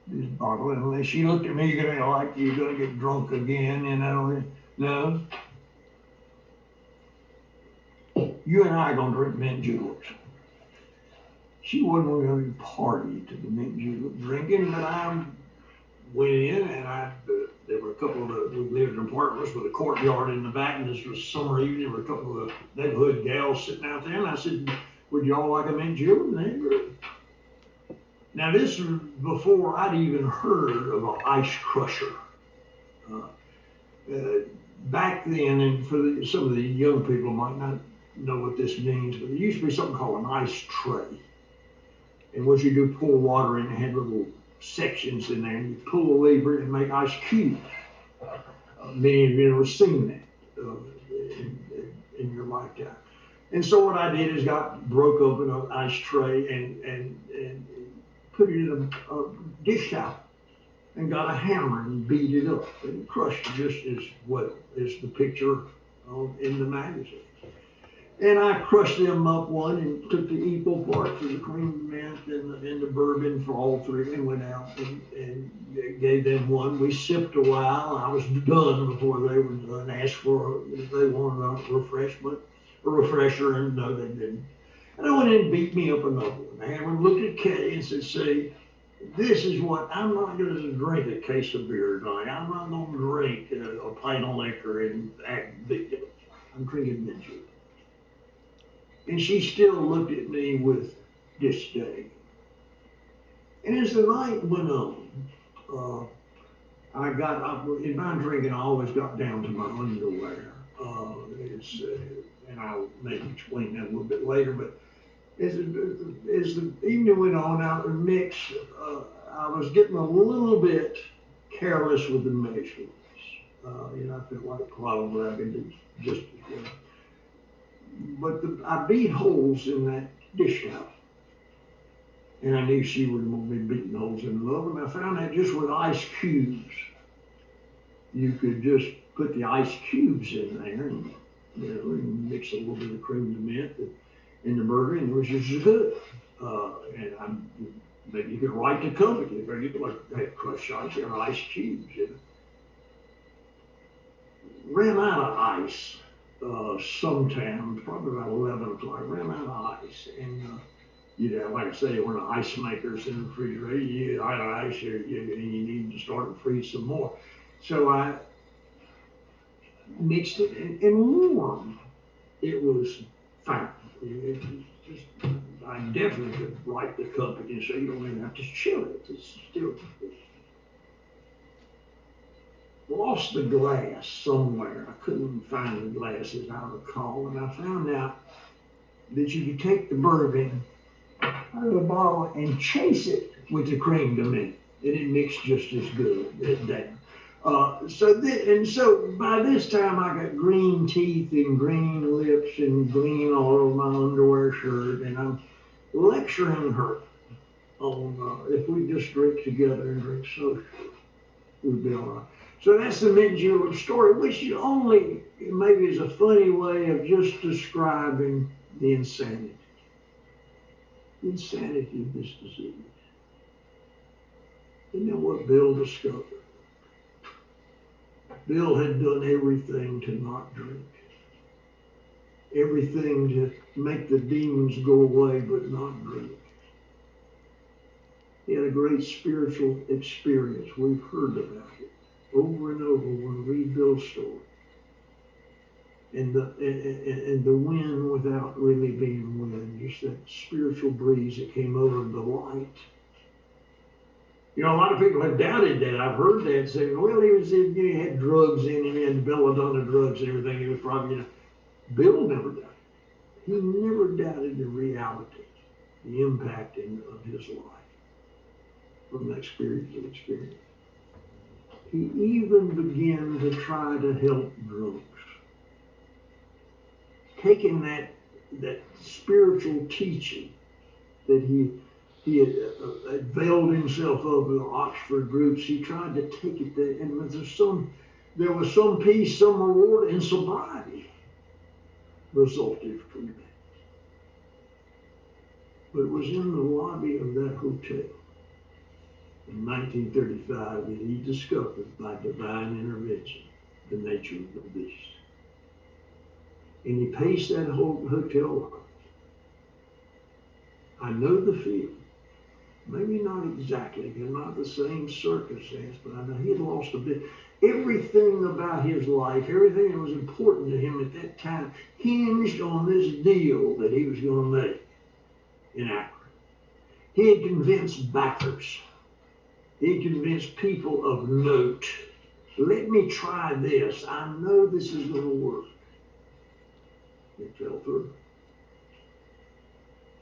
this bottle. And she looked at me, like you're going to get drunk again, No. You and I are going to drink mint juleps. She wasn't going to party to the mint julep drinking, but I went in and there were a couple of we lived in apartments with a courtyard in the back, and this was summer evening. There were a couple of neighborhood gals sitting out there, and I said, would y'all like a mint julep? And they agreed. Now this was before I'd even heard of an ice crusher. Back then, and for some of the young people might not know what this means, but there used to be something called an ice tray. And what you do, pour water in, it had little sections in there, and you pull a lever and make ice cubes. Many of you have never seen that in your lifetime. And so what I did is broke open an ice tray and put it in a dish towel and got a hammer and beat it up and crushed it just as well as the picture in the magazine. And I crushed them up one and took the equal parts of the cream mint and the bourbon for all three and went out and gave them one. We sipped a while. I was done before they were done. Asked for if they wanted a refresher, and no, they didn't. And I went in and beat me up another one. I looked at Kay and said, see, this is what, I'm not going to drink a case of beer tonight. I'm not going to drink a pint of liquor and act big. I'm drinking mint julep. And she still looked at me with disdain. And as the night went on, in my drinking, I always got down to my underwear. And I'll maybe explain that a little bit later, but as the evening went on, I was getting a little bit careless with the measurements. I felt like, well, I could do just as well. But I beat holes in that dish towel. And I knew she wouldn't want me beating holes in the oven. I found that just with ice cubes, you could just put the ice cubes in there and, and mix a little bit of cream of mint in the burger, and it was just as good. Maybe you could write the company, but you could have crushed ice and ice cubes in it. Ran out of ice. Sometime, probably about 11 o'clock, ran out of ice. And like I say, we're the ice makers in the refrigerator. You out of ice here, and you need to start and freeze some more. So I mixed it and warm. It was fine. I definitely could write the company and say you don't even have to chill it. It's still. Lost the glass somewhere. I couldn't find the glasses, I recall, and I found out that you could take the bourbon out of the bottle and chase it with the cream de mint, and it mixed just as good. So by this time I got green teeth and green lips and green all over my underwear shirt, and I'm lecturing her on if we just drink together and drink socially, we'd be all right. So that's the mint julep story, which only maybe is a funny way of just describing the insanity. The insanity of this disease. Isn't that what Bill discovered? Bill had done everything to not drink. Everything to make the demons go away but not drink. He had a great spiritual experience. We've heard about it over and over when we read Bill's story. And the wind without really being wind, just that spiritual breeze that came over the light. A lot of people have doubted that. I've heard that saying, well, he had drugs in him, and belladonna drugs and everything. He was probably, Bill never doubted. He never doubted the reality, the impact of his life from that spiritual experience. He even began to try to help drunks. Taking that spiritual teaching that he had veiled himself up in the Oxford groups, he tried to take it there, and there was some peace, some reward, and sobriety resulted from that. But it was in the lobby of that hotel in 1935 that he discovered by divine intervention the nature of the beast. And he paced that whole hotel lot. I know the feeling. Maybe not exactly, not the same circumstance, but I know he had lost a bit. Everything about his life, everything that was important to him at that time, hinged on this deal that he was going to make in Akron. He had convinced backers. He had convinced people of note. Let me try this. I know this is going to work. It fell through.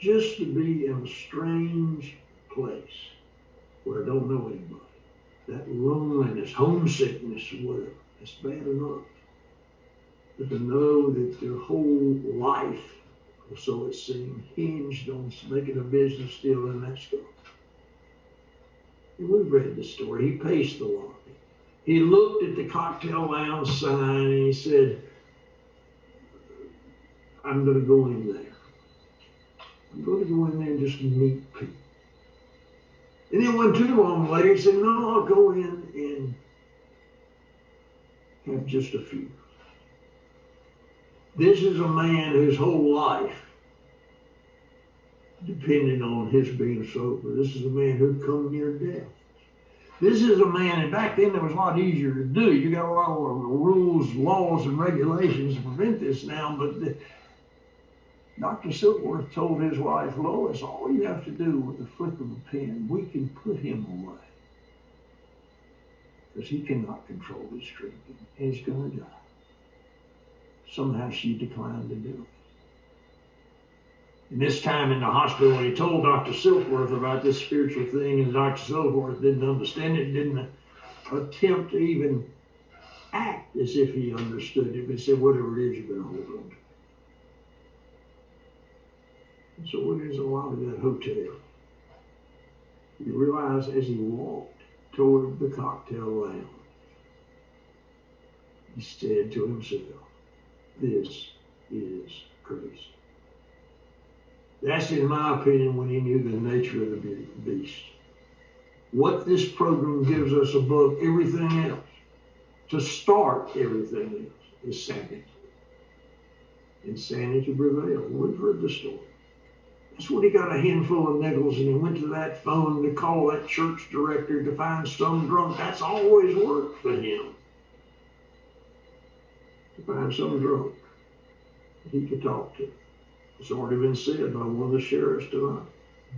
Just to be in a strange place where I don't know anybody. That loneliness, homesickness, whatever, that's bad enough. But to know that their whole life, or so it seemed, hinged on making a business deal in that store. And we read the story. He paced the lobby. He looked at the cocktail lounge sign and he said, I'm going to go in there. I'm going to go in there and just meet people. And then went too long later, he said, no, I'll go in and have just a few. This is a man whose whole life depended on his being sober. This is a man who'd come near death. This is a man, and back then it was a lot easier to do. You got a lot of rules, laws, and regulations to prevent this now, but Dr. Silkworth told his wife, Lois, all you have to do with the flick of a pen, we can put him away. Because he cannot control his drinking, and he's going to die. Somehow she declined to do it. And this time in the hospital, when he told Dr. Silkworth about this spiritual thing, and Dr. Silkworth didn't understand it, didn't attempt to even act as if he understood it, but said, whatever it is, you're going to hold on to. And so when there's a lot of that hotel, you realize as he walked toward the cocktail lounge, he said to himself, this is crazy. That's, in my opinion, when he knew the nature of the beast. What this program gives us above everything else, to start everything else, is sanity. Insanity prevails. We've heard the story. That's when he got a handful of nickels and he went to that phone to call that church director to find some drunk. That's always worked for him. To find some drunk that he could talk to. It's already been said by one of the sheriffs tonight.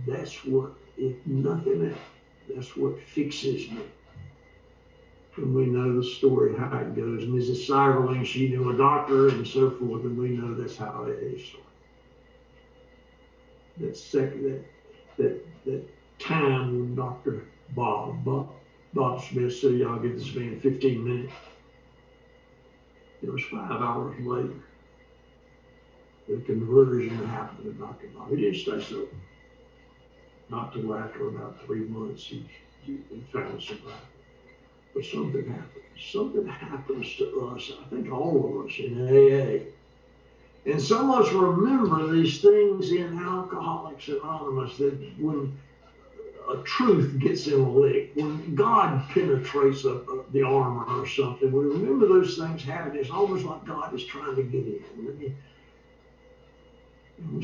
That's what, if nothing else, that's what fixes me. And we know the story, how it goes. Mrs. Cyberling, she knew a doctor and so forth, and we know that's how it is. That time when Dr. Bob Smith said, y'all get this man 15 minutes. It was 5 hours later. The conversion happened to Dr. Bob. He didn't stay sober. Not till after about 3 months he found sobriety. But something happened. Something happens to us, I think all of us in AA. And some of us remember these things in Alcoholics Anonymous, that when a truth gets in a lick, when God penetrates the armor or something, we remember those things happening. It's almost like God is trying to get in. And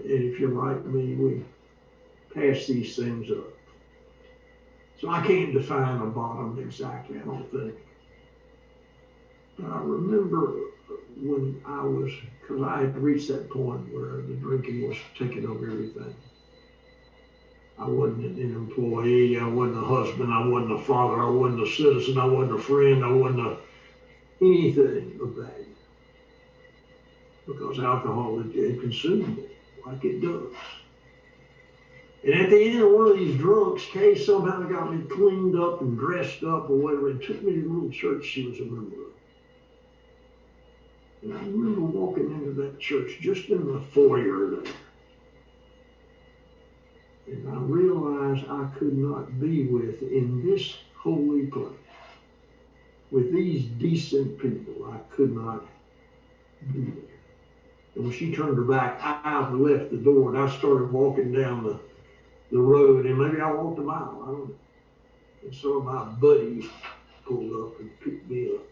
if you're like me, we pass these things up. So I can't define a bottom exactly, I don't think. But I remember when I was, because I had reached that point where the drinking was taking over everything. I wasn't an employee, I wasn't a husband, I wasn't a father, I wasn't a citizen, I wasn't a friend, I wasn't anything of value. Because alcohol had consumed me like it does. And at the end of one of these drunks, Kay somehow got me cleaned up and dressed up or whatever, and took me to the little church she was a member of. And I remember walking into that church just in the foyer there. And I realized I could not be in this holy place, with these decent people. I could not be there. And when she turned her back, I left the door and I started walking down the road, and maybe I walked a mile, I don't know. And some of my buddies pulled up and picked me up.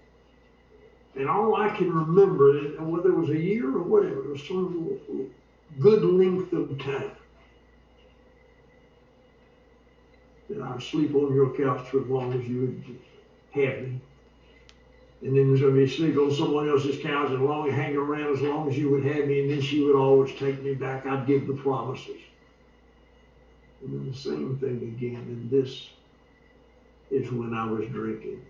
And all I can remember, whether it was a year or whatever, it was some good length of time, that I'd sleep on your couch for as long as you would have me. And then there's going to be sleep on someone else's couch and hang around as long as you would have me, and then she would always take me back. I'd give the promises. And then the same thing again, and this is when I was drinking.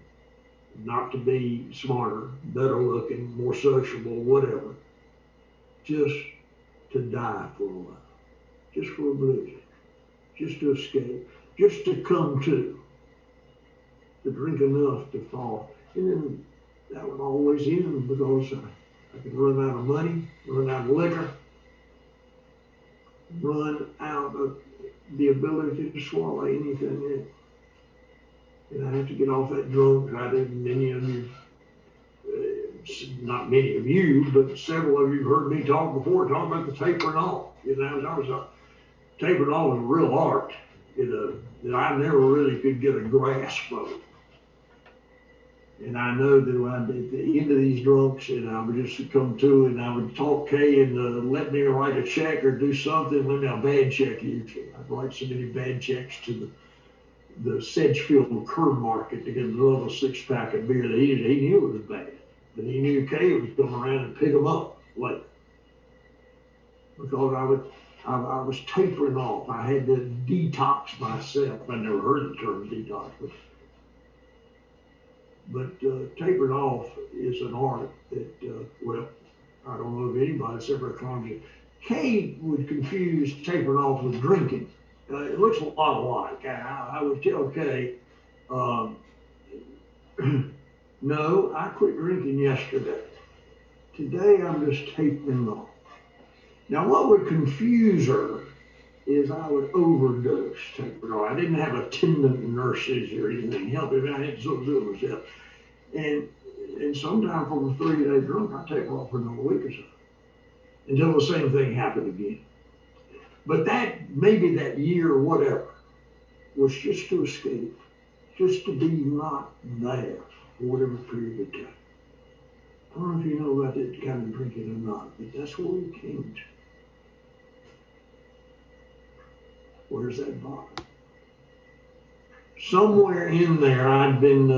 Not to be smarter, better looking, more sociable, whatever. Just to die for a while. Just for a blues. just to escape, just to come to drink enough to fall. And then that would always end because I could run out of money, run out of liquor, run out of the ability to swallow anything else. And I have to get off that drunk. I didn't, many of you, not many of you, but several of you heard me talk before, talk about the tapering off. You know, tapering off is a real art, that I never really could get a grasp of. And I know that at the end of these drunks, and I would just come to, and I would talk Kay and let me write a check or do something, let me a bad check usually. I'd write so many bad checks to the Sedgefield Curb Market to get another 6-pack of beer that he knew it was bad. But he knew Kay would come around and pick them up later. Because I was tapering off. I had to detox myself. I never heard the term detox, but tapering off is an art that, well, I don't know if anybody's ever conjured. Kay would confuse tapering off with drinking. It looks a lot alike. I would tell Kay, no, I quit drinking yesterday. Today I'm just tapering off. Now what would confuse her is I would overdose tapering off. I didn't have attendant nurses or anything helping. I had to do it myself. And sometime from a 3-day drunk, I taper off for another week or so until the same thing happened again. But that, maybe that year or whatever, was just to escape, just to be not there for whatever period of time. I don't know if you know about that kind of drinking or not, but that's where we came to. Where's that bottle? Somewhere in there, I'd been,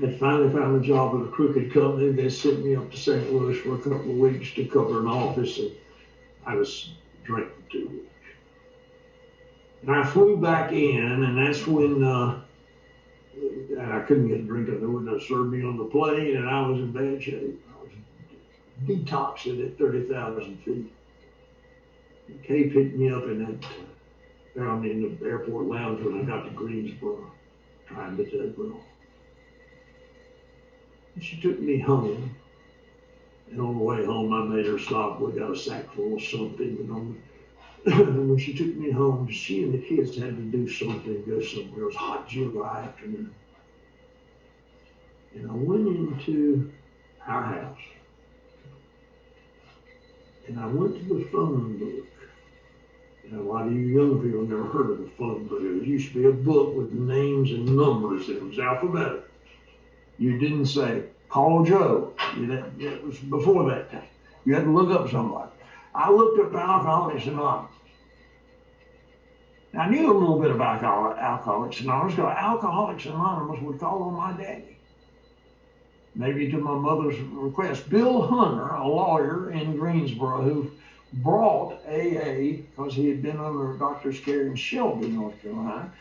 had finally found a job with a crooked company. They sent me up to St. Louis for a couple of weeks to cover an office, and I was drinking too much. And I flew back in, and that's when and I couldn't get a drink. They wouldn't have served me on the plane, and I was in bad shape. I was detoxing at 30,000 feet. And Kay picked me up and found me in the airport lounge when I got to Greensboro, trying to take me off. And she took me home. And on the way home, I made her stop. We got a sack full of something. And when she took me home, she and the kids had to do something, go somewhere. It was a hot July afternoon. And I went into our house. And I went to the phone book. And a lot of you young people never heard of the phone book. It used to be a book with names and numbers. It was alphabetical. You didn't say, call Joe. That was before that time. You had to look up somebody. I looked up Alcoholics Anonymous. I knew a little bit about Alcoholics Anonymous because Alcoholics Anonymous would call on my daddy. Maybe to my mother's request. Bill Hunter, a lawyer in Greensboro who brought AA because he had been under a doctor's care in Shelby, North Carolina.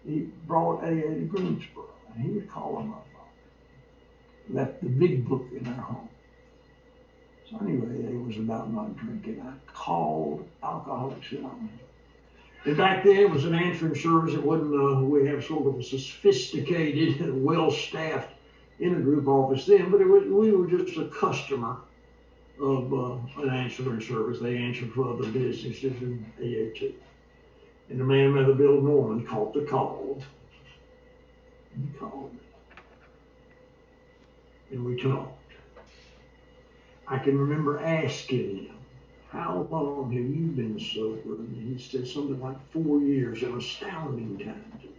He brought AA to Greensboro, and he would call on my father. Left the big book in our home. So anyway, it was about not drinking. I called Alcoholics Anonymous. And back then it was an answering service. It wasn't, we have sort of a sophisticated and well-staffed intergroup office then, but we were just a customer of an answering service. They answered for other businesses in AA too. And the man by the Bill Norman caught the call. And he called me. And we talked. I can remember asking him, how long have you been sober? And he said something like 4 years, an astounding time to me.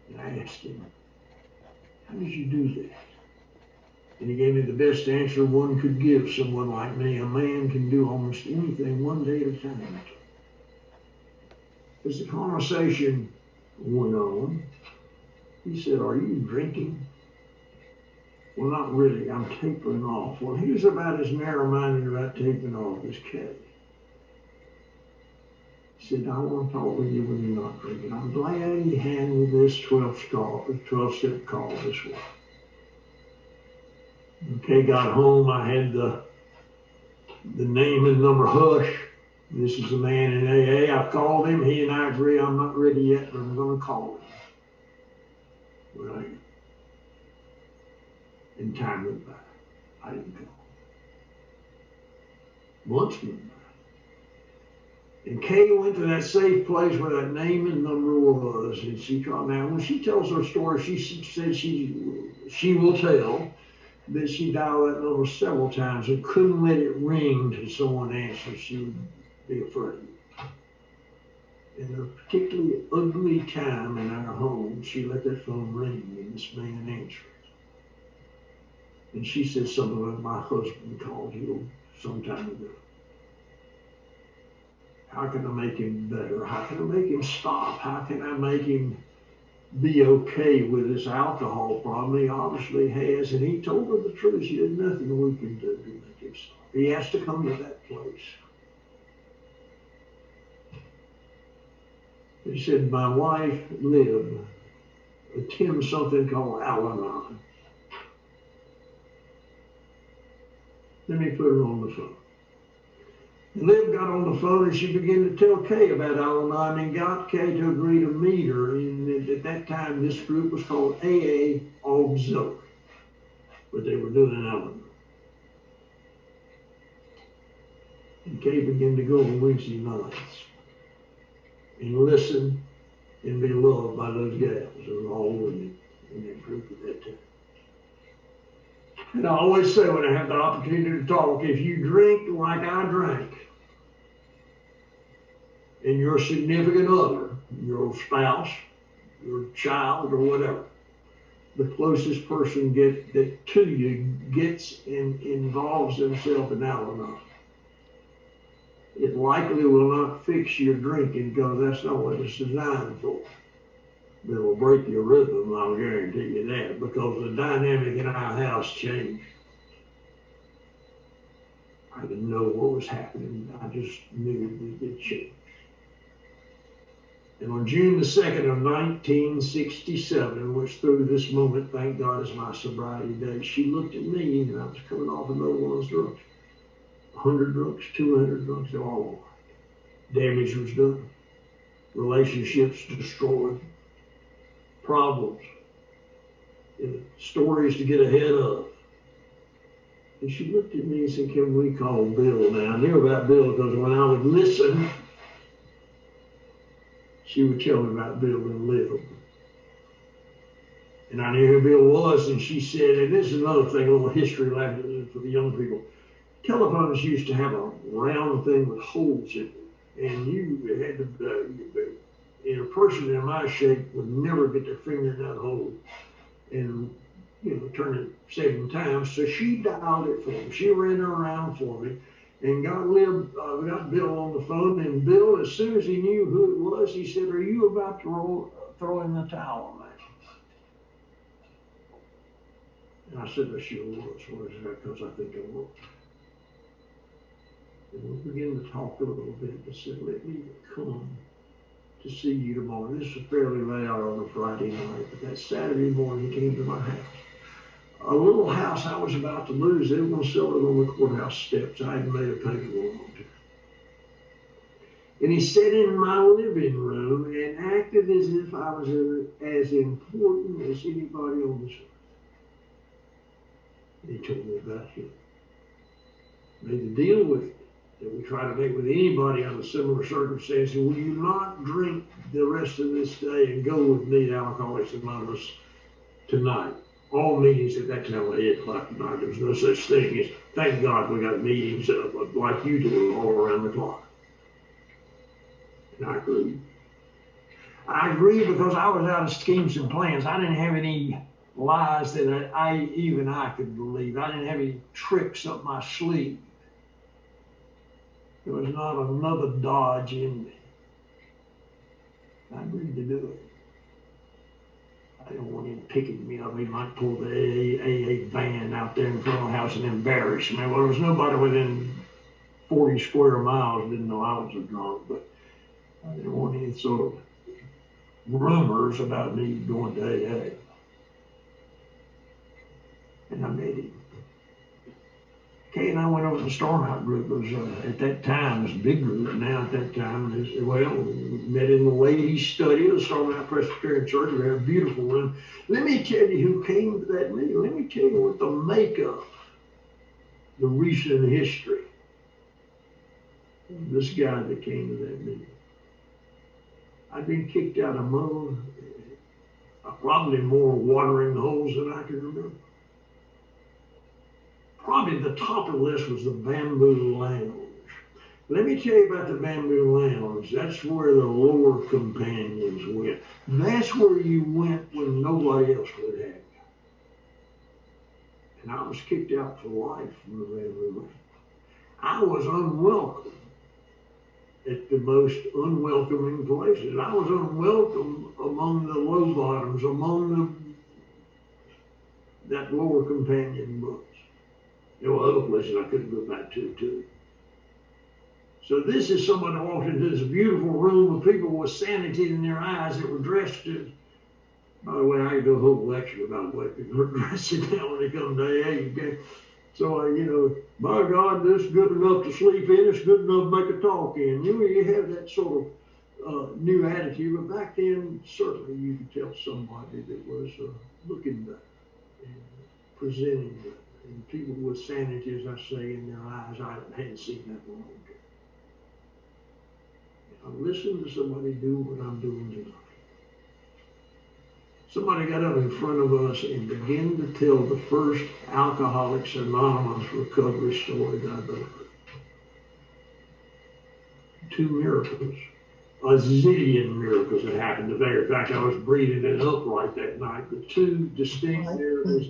And I asked him, how did you do that? And he gave me the best answer one could give someone like me. A man can do almost anything one day at a time. As the conversation went on, he said, are you drinking? Well, not really. I'm tapering off. Well, he was about as narrow-minded about tapering off as Kay. He said, I want to talk with you when you're not drinking. I'm glad he handled this 12-step call this way. When Kay got home, I had the name and number Hush This is a man in AA. I've called him. He and I agree I'm not ready yet, but I'm going to call him. Right. And time went by. I didn't call. Months went by. And Kay went to that safe place where that name and number was, and she called. Now, when she tells her story, she said she will tell that she dialed that number several times and couldn't let it ring till someone answered. She would be afraid. In a particularly ugly time in our home, she let that phone ring and this man answered. And she said something like, my husband called you some time ago. How can I make him better? How can I make him stop? How can I make him be okay with his alcohol problem? He obviously has, and he told her the truth. She had nothing we can do to make him stop. He has to come to that place. He said, my wife, Liv, attends something called Al-Anon. Then he put her on the phone. Liv got on the phone and she began to tell Kay about Al-Anon and got Kay to agree to meet her. And at that time, this group was called AA Auxiliary, but they were doing Al-Anon. And Kay began to go on Wednesday nights and listen and be loved by those gals who were all women in that group at that time. And I always say when I have the opportunity to talk, if you drink like I drank, and your significant other, your spouse, your child, or whatever, the closest person that to you gets and involves themselves in Al-Anon, it likely will not fix your drinking because that's not what it's designed for. It will break your rhythm, I'll guarantee you that, because the dynamic in our house changed. I didn't know what was happening. I just knew that it changed. And on June the 2nd of 1967, which through this moment, thank God, is my sobriety day, she looked at me and I was coming off another one of those drugs. 100 drugs, 200 drugs, they're all over. Damage was done. Relationships destroyed. Problems. Stories to get ahead of. And she looked at me and said, can we call Bill now? I knew about Bill because when I would listen, she would tell me about Bill and Liv. And I knew who Bill was, and she said, and this is another thing, a little history lesson for the young people. Telephones used to have a round thing with holes in it, and you had to, a person in my shape would never get their finger in that hole and, turn it 7 times. So she dialed it for me. She ran it around for me and got Bill on the phone. And Bill, as soon as he knew who it was, he said, are you about to throw in the towel on that? And I said, I sure was. Why is that? Because I think I was. And we began to talk a little bit. I said, let me come to see you tomorrow. This was fairly late out on a Friday night, but that Saturday morning he came to my house. A little house I was about to lose, they were going to sell it on the courthouse steps. I hadn't made a payment on it. And he sat in my living room and acted as if I was as important as anybody on this earth. And he told me about him. Made a deal with him that we try to make with anybody under similar circumstances. Will you not drink the rest of this day and go with me to Alcoholics Anonymous tonight? All meetings at that time were 8 o'clock at night. There was no such thing as, thank God we got meetings like you do all around the clock. And I agreed. I agreed because I was out of schemes and plans. I didn't have any lies that even I could believe. I didn't have any tricks up my sleeve. There was not another dodge in me. I agreed to do it. I didn't want him picking me up. He might pull the AA van out there in front of the house and embarrass me. Well, there was nobody within 40 square miles who didn't know I was a drunk, but I didn't want any sort of rumors about me going to AA. And I met him. Kay and I went over to the Stormhouse group. It was, at that time, it was a big group. Now at that time, we met in the ladies' study of the Stormhouse Presbyterian Church. We had a beautiful room. Let me tell you who came to that meeting. Let me tell you what the makeup, the recent history of this guy that came to that meeting. I'd been kicked out of more, probably more watering holes than I can remember. Probably the top of the list was the Bamboo Lounge. Let me tell you about the Bamboo Lounge. That's where the lower companions went. That's where you went when nobody else would have you. And I was kicked out for life from the Bamboo Lounge. I was unwelcome at the most unwelcoming places. I was unwelcome among the low bottoms, among that lower companion bunch. There were other places I couldn't go back to, too. So this is somebody who walked into this beautiful room with people with sanity in their eyes that were dressed as, by the way, I could do a whole lecture about what people are dressing now when they come to AA. Okay? So, by God, this is good enough to sleep in, it's good enough to make a talk in. You have that sort of new attitude, but back then, certainly you could tell somebody that was looking better and presenting better. And people with sanity, as I say, in their eyes, I hadn't seen that for a long time. I listened to somebody do what I'm doing tonight. Somebody got up in front of us and began to tell the first Alcoholics Anonymous recovery story that I've ever heard. 2 miracles, a zillion miracles that happened. In fact, I was breathing it upright that night. The 2 distinct miracles.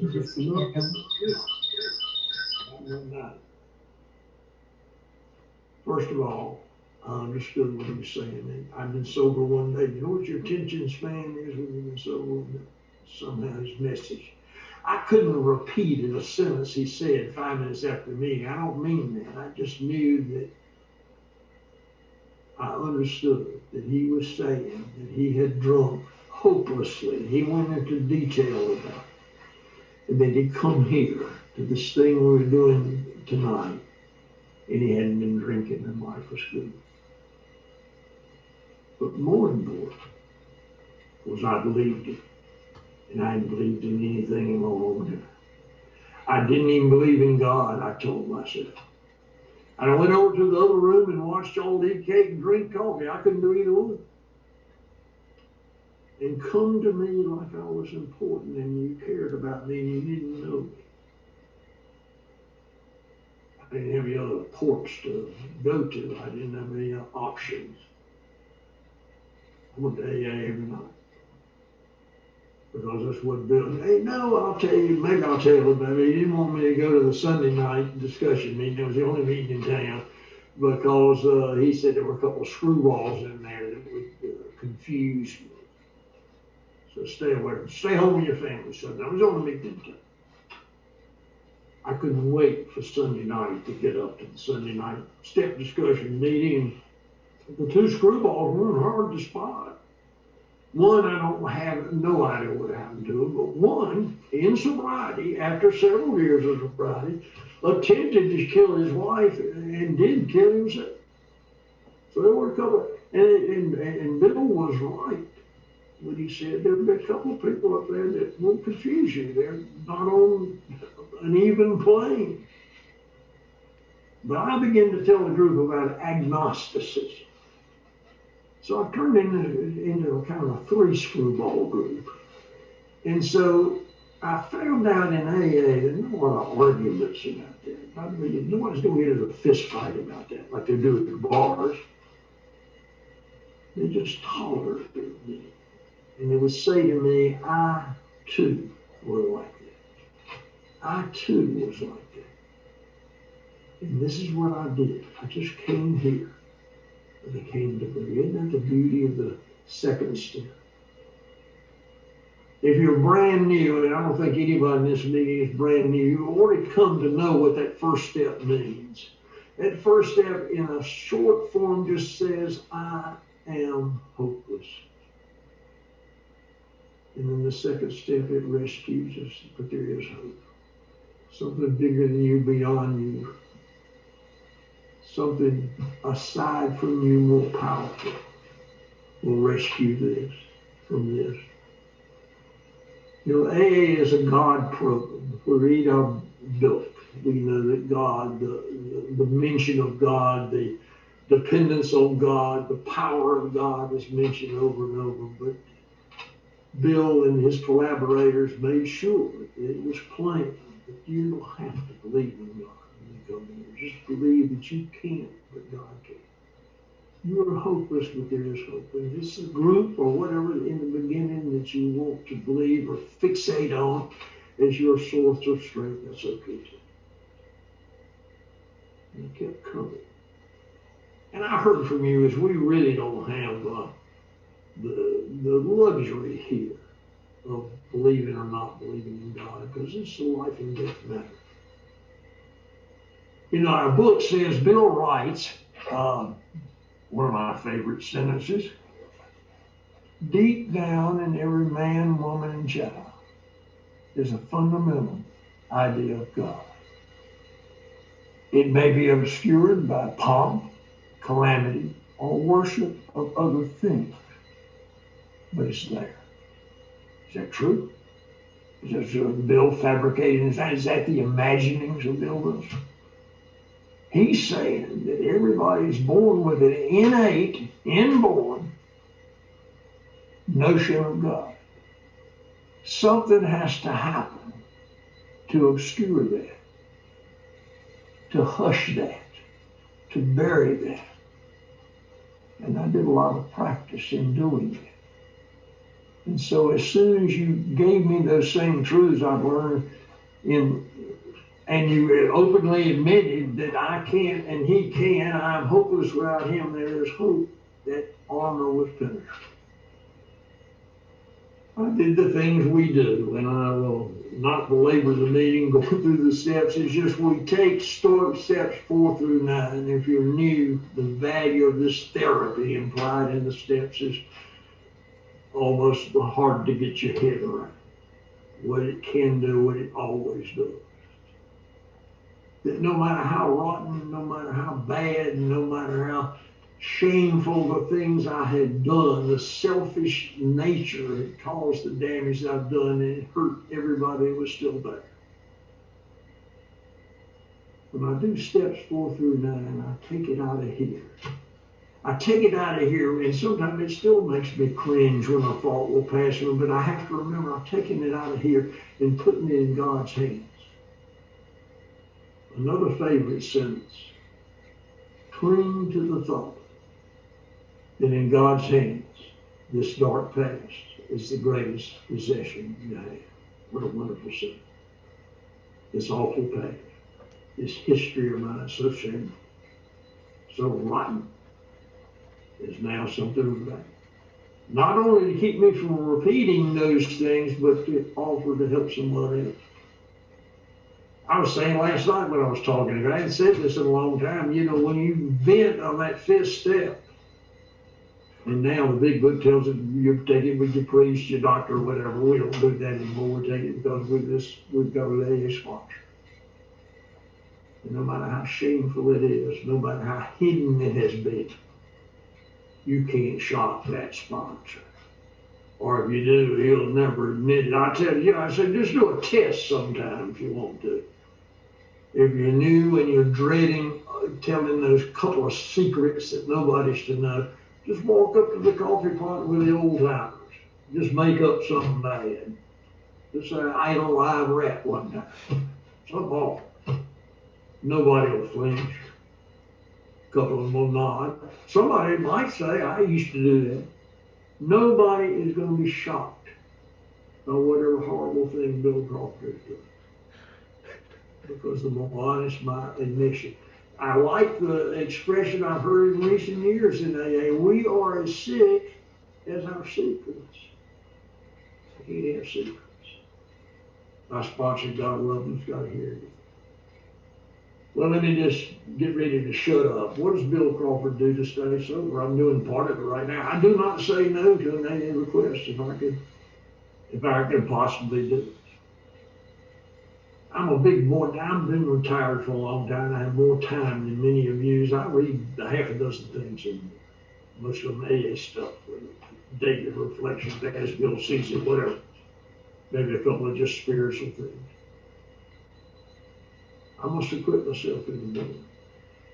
First of all, I understood what he was saying. And I've been sober one day. You know what your attention span is when you've been sober one day? Somehow his message. I couldn't repeat in a sentence he said 5 minutes after the meeting. I don't mean that. I just knew that I understood that he was saying that he had drunk hopelessly. He went into detail about it. And then he'd come here to this thing we were doing tonight, and he hadn't been drinking, and life was good. But more important was I believed it, and I hadn't believed in anything in my whole life. I didn't even believe in God, I told myself. And I went over to the other room and watched y'all eat cake and drink coffee. I couldn't do either one. And come to me like I was important and you cared about me and you didn't know me. I didn't have any other ports to go to. I didn't have any options. I went to AA every night. Because that's what Bill, hey, no, I'll tell you, maybe I'll tell you about it. He didn't want me to go to the Sunday night discussion meeting. It was the only meeting in town because he said there were a couple of screwballs in there that would confuse me. So stay away. Stay home with your family Sunday. I was only meeting in town. I couldn't wait for Sunday night to get up to the Sunday night step discussion meeting. The 2 screwballs weren't hard to spot. One, I don't have no idea what happened to him, but one, in sobriety, after several years of sobriety, attempted to kill his wife and did kill himself. So there were a couple, and Bill was right when he said there'd be a couple of people up there that will confuse you. They're not on an even plane. But I began to tell the group about agnosticism. So I turned into a kind of a 3 screwball group. And so I found out in AA that there were a lot of arguments about that. I mean, nobody's going to get into a fist fight about that like they do at the bars. They just tolerated me. And they would say to me, I too were like that. I too was like that. And this is what I did. I just came here. And I came to believe. Isn't that the beauty of the second step? If you're brand new, and I don't think anybody in this meeting is brand new, you've already come to know what that first step means. That first step in a short form just says, I am hopeless. And then the second step, it rescues us, but there is hope. something bigger than you, beyond you, something aside from you, more powerful, will rescue this from this. You know, AA is a God program. If we read our book, we know that God, the mention of God, the dependence on God, the power of God is mentioned over and over. But Bill and his collaborators made sure it was plain that you don't have to believe in God when you come here. Just believe that you can, but God can. You are hopeless, but there is hope. And if it's a group or whatever in the beginning that you want to believe or fixate on as your source of strength, that's okay too. And it kept coming. And I heard from you is we really don't have the luxury here of believing or not believing in God, because it's a life and death matter. You know, our book says, Bill writes, one of my favorite sentences, deep down in every man, woman, and child is a fundamental idea of God. It may be obscured by pomp, calamity, or worship of other things, but it's there. Is that true? Is that sort of Bill fabricating? Is that the imaginings of Bill Wilson? He's saying that everybody's born with an innate, inborn notion of God. Something has to happen to obscure that, to hush that, to bury that. And I did a lot of practice in doing it. And so as soon as you gave me those same truths I've learned and you openly admitted that I can't and he can, I'm hopeless without him, there is hope, that armor was penetrated. I did the things we do, and I will not belabor the meeting, go through the steps. It's just we take steps 4 through 9. If you're new, the value of this therapy implied in the steps is almost hard to get your head around. What it can do, what it always does. That no matter how rotten, no matter how bad, no matter how shameful the things I had done, the selfish nature had caused the damage I've done, and it hurt everybody that was still there. When I do steps 4 through 9, I take it out of here. I take it out of here, and sometimes it still makes me cringe when a thought will pass me, but I have to remember I'm taking it out of here and putting it in God's hands. Another favorite sentence, cling to the thought that in God's hands, this dark past is the greatest possession you have. What a wonderful sentence. This awful past, this history of mine, so shameful, so rotten, is now something of value. Not only to keep me from repeating those things, but to offer to help someone else. I was saying last night when I was talking, I hadn't said this in a long time, you know, when you vent on that 5th step, and now the big book tells us you take it with your priest, your doctor, whatever. We don't do that anymore. We take it because we've got an AA sponsor. And no matter how shameful it is, no matter how hidden it has been, you can't shock that sponsor. Or if you do, he'll never admit it. I tell you, I said, just do a test sometime if you want to. If you're new and you're dreading telling those couple of secrets that nobody's to know, just walk up to the coffee pot with the old timers. Just make up something bad. Just say, I ate a live rat one time. Something awful. Nobody will flinch. A couple of them will nod. Somebody might say, I used to do that. Nobody is going to be shocked by whatever horrible thing Bill Crawford is doing. Because the more honest my admission. I like the expression I've heard in recent years in AA, we are as sick as our secrets. I can't have secrets. My sponsor, God love him, has got to hear you. Well, let me just get ready to shut up. What does Bill Crawford do to stay sober? I'm doing part of it right now. I do not say no to an AA request if I could possibly do it. I'm a big boy now. I've been retired for a long time. I have more time than many of you. I read a half a dozen things, and most of them AA stuff, daily reflections, as Bill sees it, whatever. Maybe a couple of just spiritual things. I must equip myself in the morning.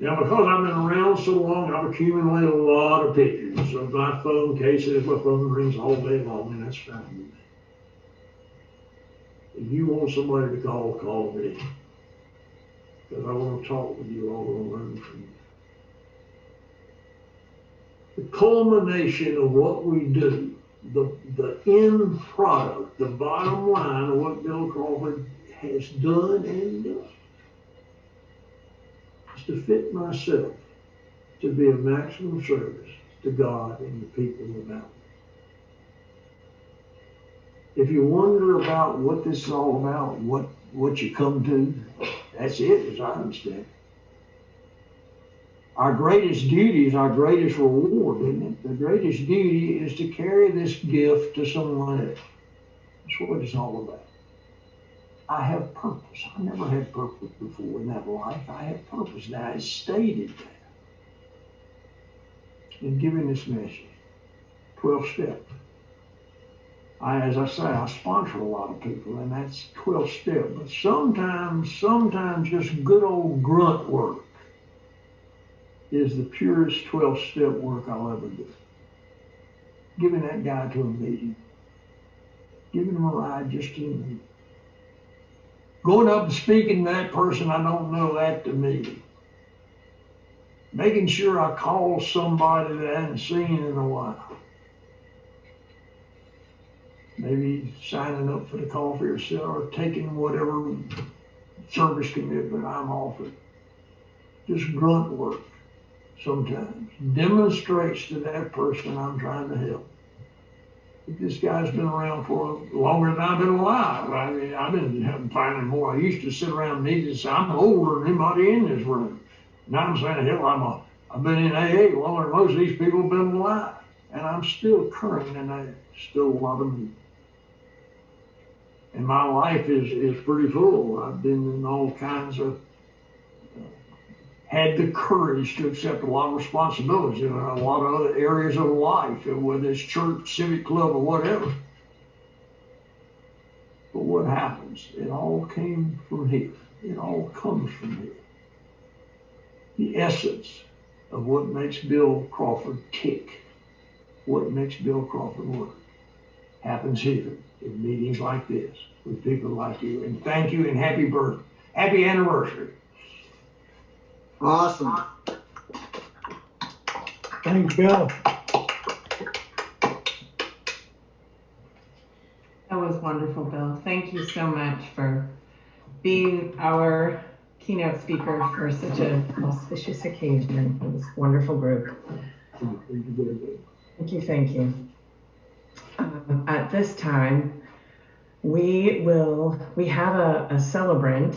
Now, because I've been around so long, I've accumulated a lot of pictures of my phone cases. My phone rings all day long, and that's fine with me. If you want somebody to call me. Because I want to talk with you all and learn from you. The culmination of what we do, the end product, the bottom line of what Bill Crawford has done and does, is to fit myself to be of maximum service to God and the people about me. If you wonder about what this is all about, what you come to, that's it, as I understand it. Our greatest duty is our greatest reward, isn't it? The greatest duty is to carry this gift to someone else. That's what it's all about. I have purpose. I never had purpose before in that life. I have purpose. Now, I stated that in giving this message. 12 steps. As I say, I sponsor a lot of people, and that's 12 steps. But sometimes just good old grunt work is the purest 12-step work I'll ever do. Giving that guy to a meeting. Giving him a ride just to a meeting. Going up and speaking to that person I don't know at the meeting. Making sure I call somebody that I haven't seen in a while. Maybe signing up for the coffee or taking whatever service commitment I'm offered. Just grunt work sometimes. Demonstrates to that person I'm trying to help. If this guy's been around for longer than I've been alive. I mean, I've been finding more. I used to sit around meetings and say, I'm older than anybody in this room. Now I'm saying, hell, I've been in AA longer than most of these people have been alive. And I'm still current in that. Still a lot of meetings. And my life is pretty full. I've been in all kinds of, had the courage to accept a lot of responsibilities in a lot of other areas of life, whether it's church, civic club, or whatever. But what happens? It all came from here. It all comes from here. The essence of what makes Bill Crawford tick, what makes Bill Crawford work, happens here in meetings like this with people like you. And thank you and happy birthday, happy anniversary. Awesome. Thanks, Bill. That was wonderful, Bill. Thank you so much for being our keynote speaker for such an auspicious occasion for this wonderful group. Thank you, thank you. At this time, we have a celebrant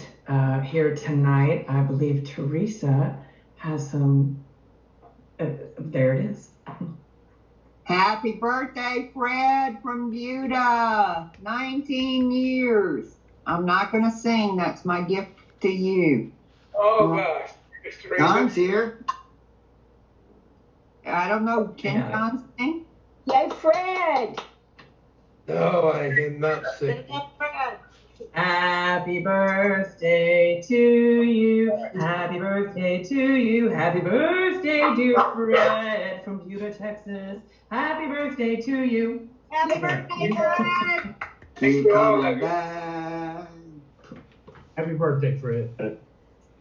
here tonight. I believe Teresa has some, there it is. Happy birthday, Fred from Buda. 19 years. I'm not going to sing. That's my gift to you. Oh, gosh. John's here. I don't know. Can John sing? Yay, Fred! No, I did not sing. Happy birthday to you. Happy birthday to you. Happy birthday, dear Fred from Buda, Texas. Happy birthday to you. Happy birthday, Fred! Keep coming back. Happy birthday, Fred.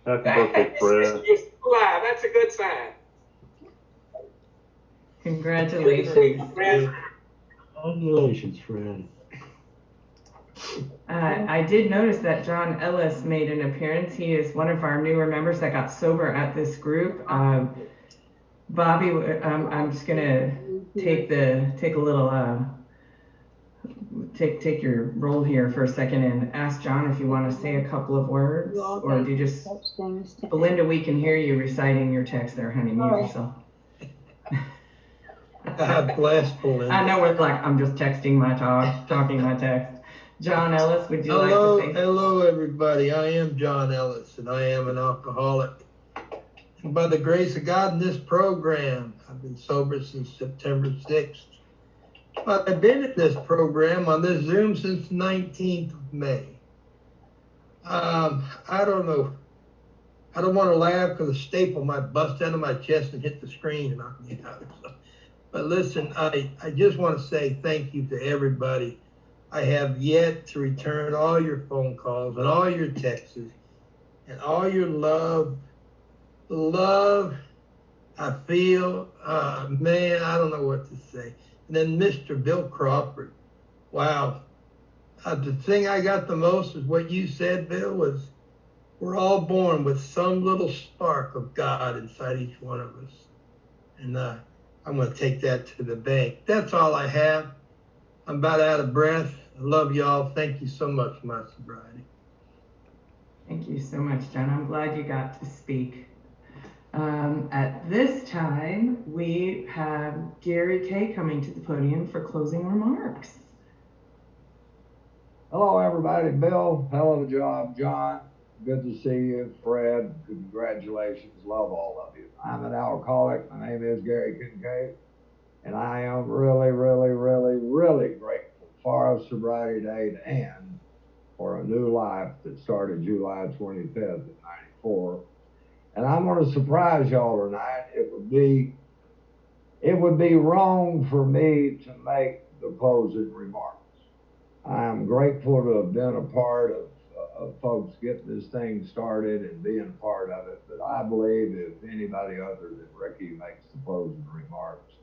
Happy birthday, Fred. You're still alive. That's a good sign. Congratulations. Congratulations, Fred. I did notice that John Ellis made an appearance. He is one of our newer members that got sober at this group. Bobby, I'm just gonna take your role here for a second and ask John if you want to say a couple of words, or do you just, Belinda, we can hear you reciting your text there, honey. Mute yourself. God bless Belinda. I know we're like, I'm just texting my talking my text. John Ellis, would you like to say? Hello, everybody. I am John Ellis, and I am an alcoholic. And by the grace of God in this program, I've been sober since September 6th. But I've been in this program on this Zoom since the 19th of May. I don't know. I don't want to laugh because a staple might bust out of my chest and hit the screen and knock me out. But listen, I just want to say thank you to everybody. I have yet to return all your phone calls and all your texts and all your love. The love I feel, man, I don't know what to say. And then Mr. Bill Crawford, wow. The thing I got the most is what you said, Bill, was we're all born with some little spark of God inside each one of us. And I'm going to take that to the bank. That's all I have. I'm about out of breath. I love y'all. Thank you so much for my sobriety. Thank you so much, John. I'm glad you got to speak. At this time, we have Gary Kay coming to the podium for closing remarks. Hello, everybody. Bill, hell of a job. John, good to see you. Fred, congratulations. Love all of you. I'm an alcoholic. My name is Gary Kincaid, and I am really, really, really, really grateful for our sobriety date and for a new life that started July 25th of '94. And I'm going to surprise y'all tonight. It would be wrong for me to make the closing remarks. I am grateful to have been a part of folks getting this thing started and being a part of it. But I believe if anybody other than Ricky makes the closing remarks,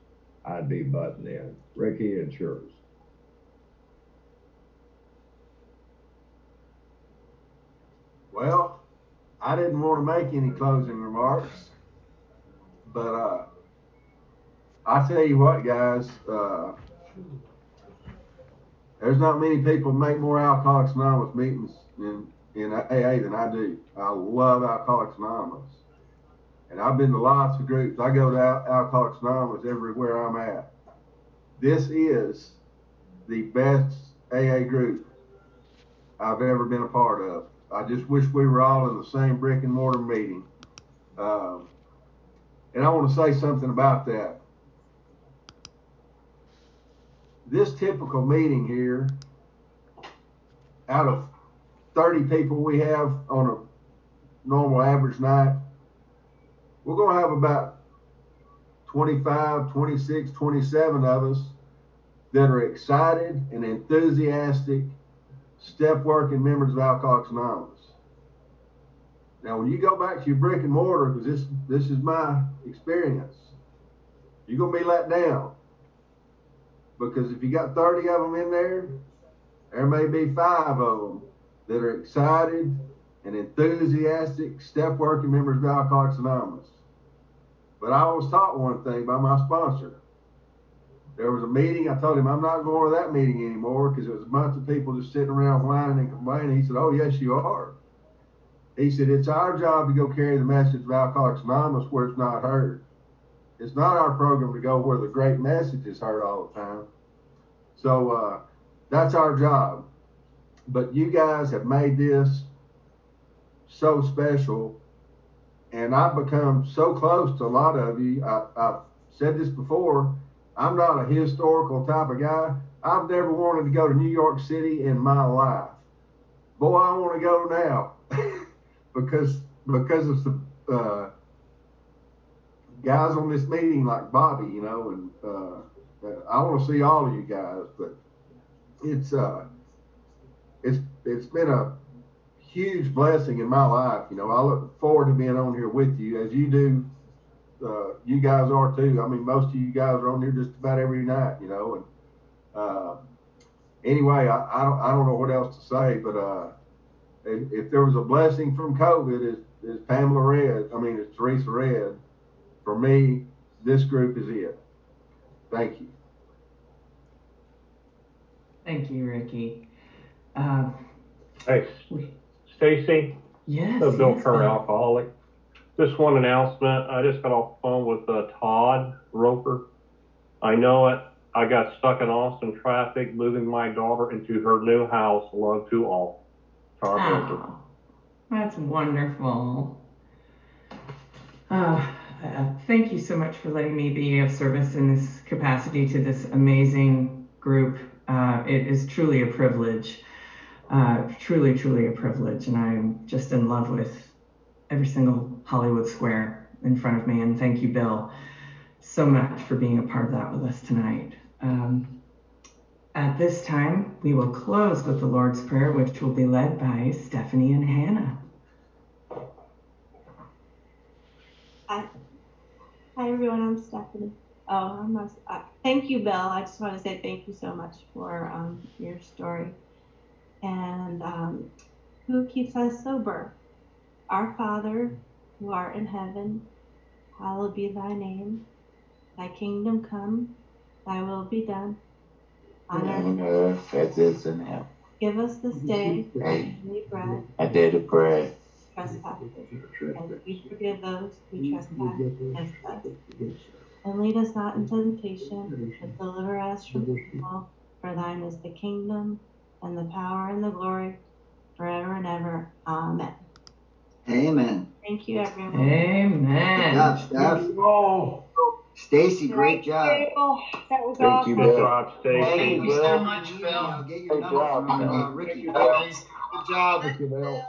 I'd be butting in. Ricky, it's yours. Well, I didn't want to make any closing remarks, but I tell you what, guys, there's not many people make more Alcoholics Anonymous meetings in AA than I do. I love Alcoholics Anonymous, and I've been to lots of groups. I go to Alcoholics Anonymous everywhere I'm at. This is the best AA group I've ever been a part of. I just wish we were all in the same brick and mortar meeting. And I want to say something about that. This typical meeting here, out of 30 people we have on a normal average night, we're going to have about 25, 26, 27 of us that are excited and enthusiastic step working members of Alcoholics Anonymous. Now, when you go back to your brick and mortar, because this is my experience, you're going to be let down. Because if you got 30 of them in there, there may be 5 of them that are excited and enthusiastic step working members of Alcoholics Anonymous. But I was taught one thing by my sponsor. There was a meeting. I told him I'm not going to that meeting anymore because it was a bunch of people just sitting around whining and complaining. He said, "Oh, yes, you are." He said, "It's our job to go carry the message of Alcoholics Anonymous where it's not heard. It's not our program to go where the great message is heard all the time." So that's our job. But you guys have made this so special, and I've become so close to a lot of you. I've said this before. I'm not a historical type of guy. I've never wanted to go to New York City in my life. Boy, I want to go now because of the guys on this meeting like Bobby, you know, and I want to see all of you guys. But it's been a huge blessing in my life. You know, I look forward to being on here with you as you do. You guys are too. I mean, most of you guys are on here just about every night, you know. And anyway, I don't know what else to say, but if there was a blessing from COVID, is Pamela Red. I mean, it's Teresa Red. For me, this group is it. Thank you. Thank you, Ricky. Hey, Stacy. Yes. Bill Kerr, alcoholic. Just one announcement. I just got off the phone with Todd Roper. I know it. I got stuck in Austin traffic, moving my daughter into her new house. Love to all. Tara Blanchard. Oh, that's wonderful. Thank you so much for letting me be of service in this capacity to this amazing group. It is truly a privilege, truly a privilege. And I'm just in love with every single Hollywood square in front of me. And thank you, Bill, so much for being a part of that with us tonight. At this time, we will close with the Lord's Prayer, which will be led by Stephanie and Hannah. Hi everyone, I'm Stephanie. Thank you, Bill. I just want to say thank you so much for your story. And who keeps us sober? Our Father, who art in heaven, hallowed be thy name. Thy kingdom come, thy will be done. On earth as it is in heaven. Give us this day our daily bread. Our daily bread. Trespasses, as we forgive those who trespass against us. And lead us not into temptation, but deliver us from evil. For thine is the kingdom, and the power, and the glory, forever and ever. Amen. Amen. Thank you, everyone. Amen. Good job, Steph. Stacy, great job. That was Thank awesome. you, Good Bill. job, Stacy. Thank you Bill. so much, Phil. Get your number from Ricky. Good job. Thank you, Bill.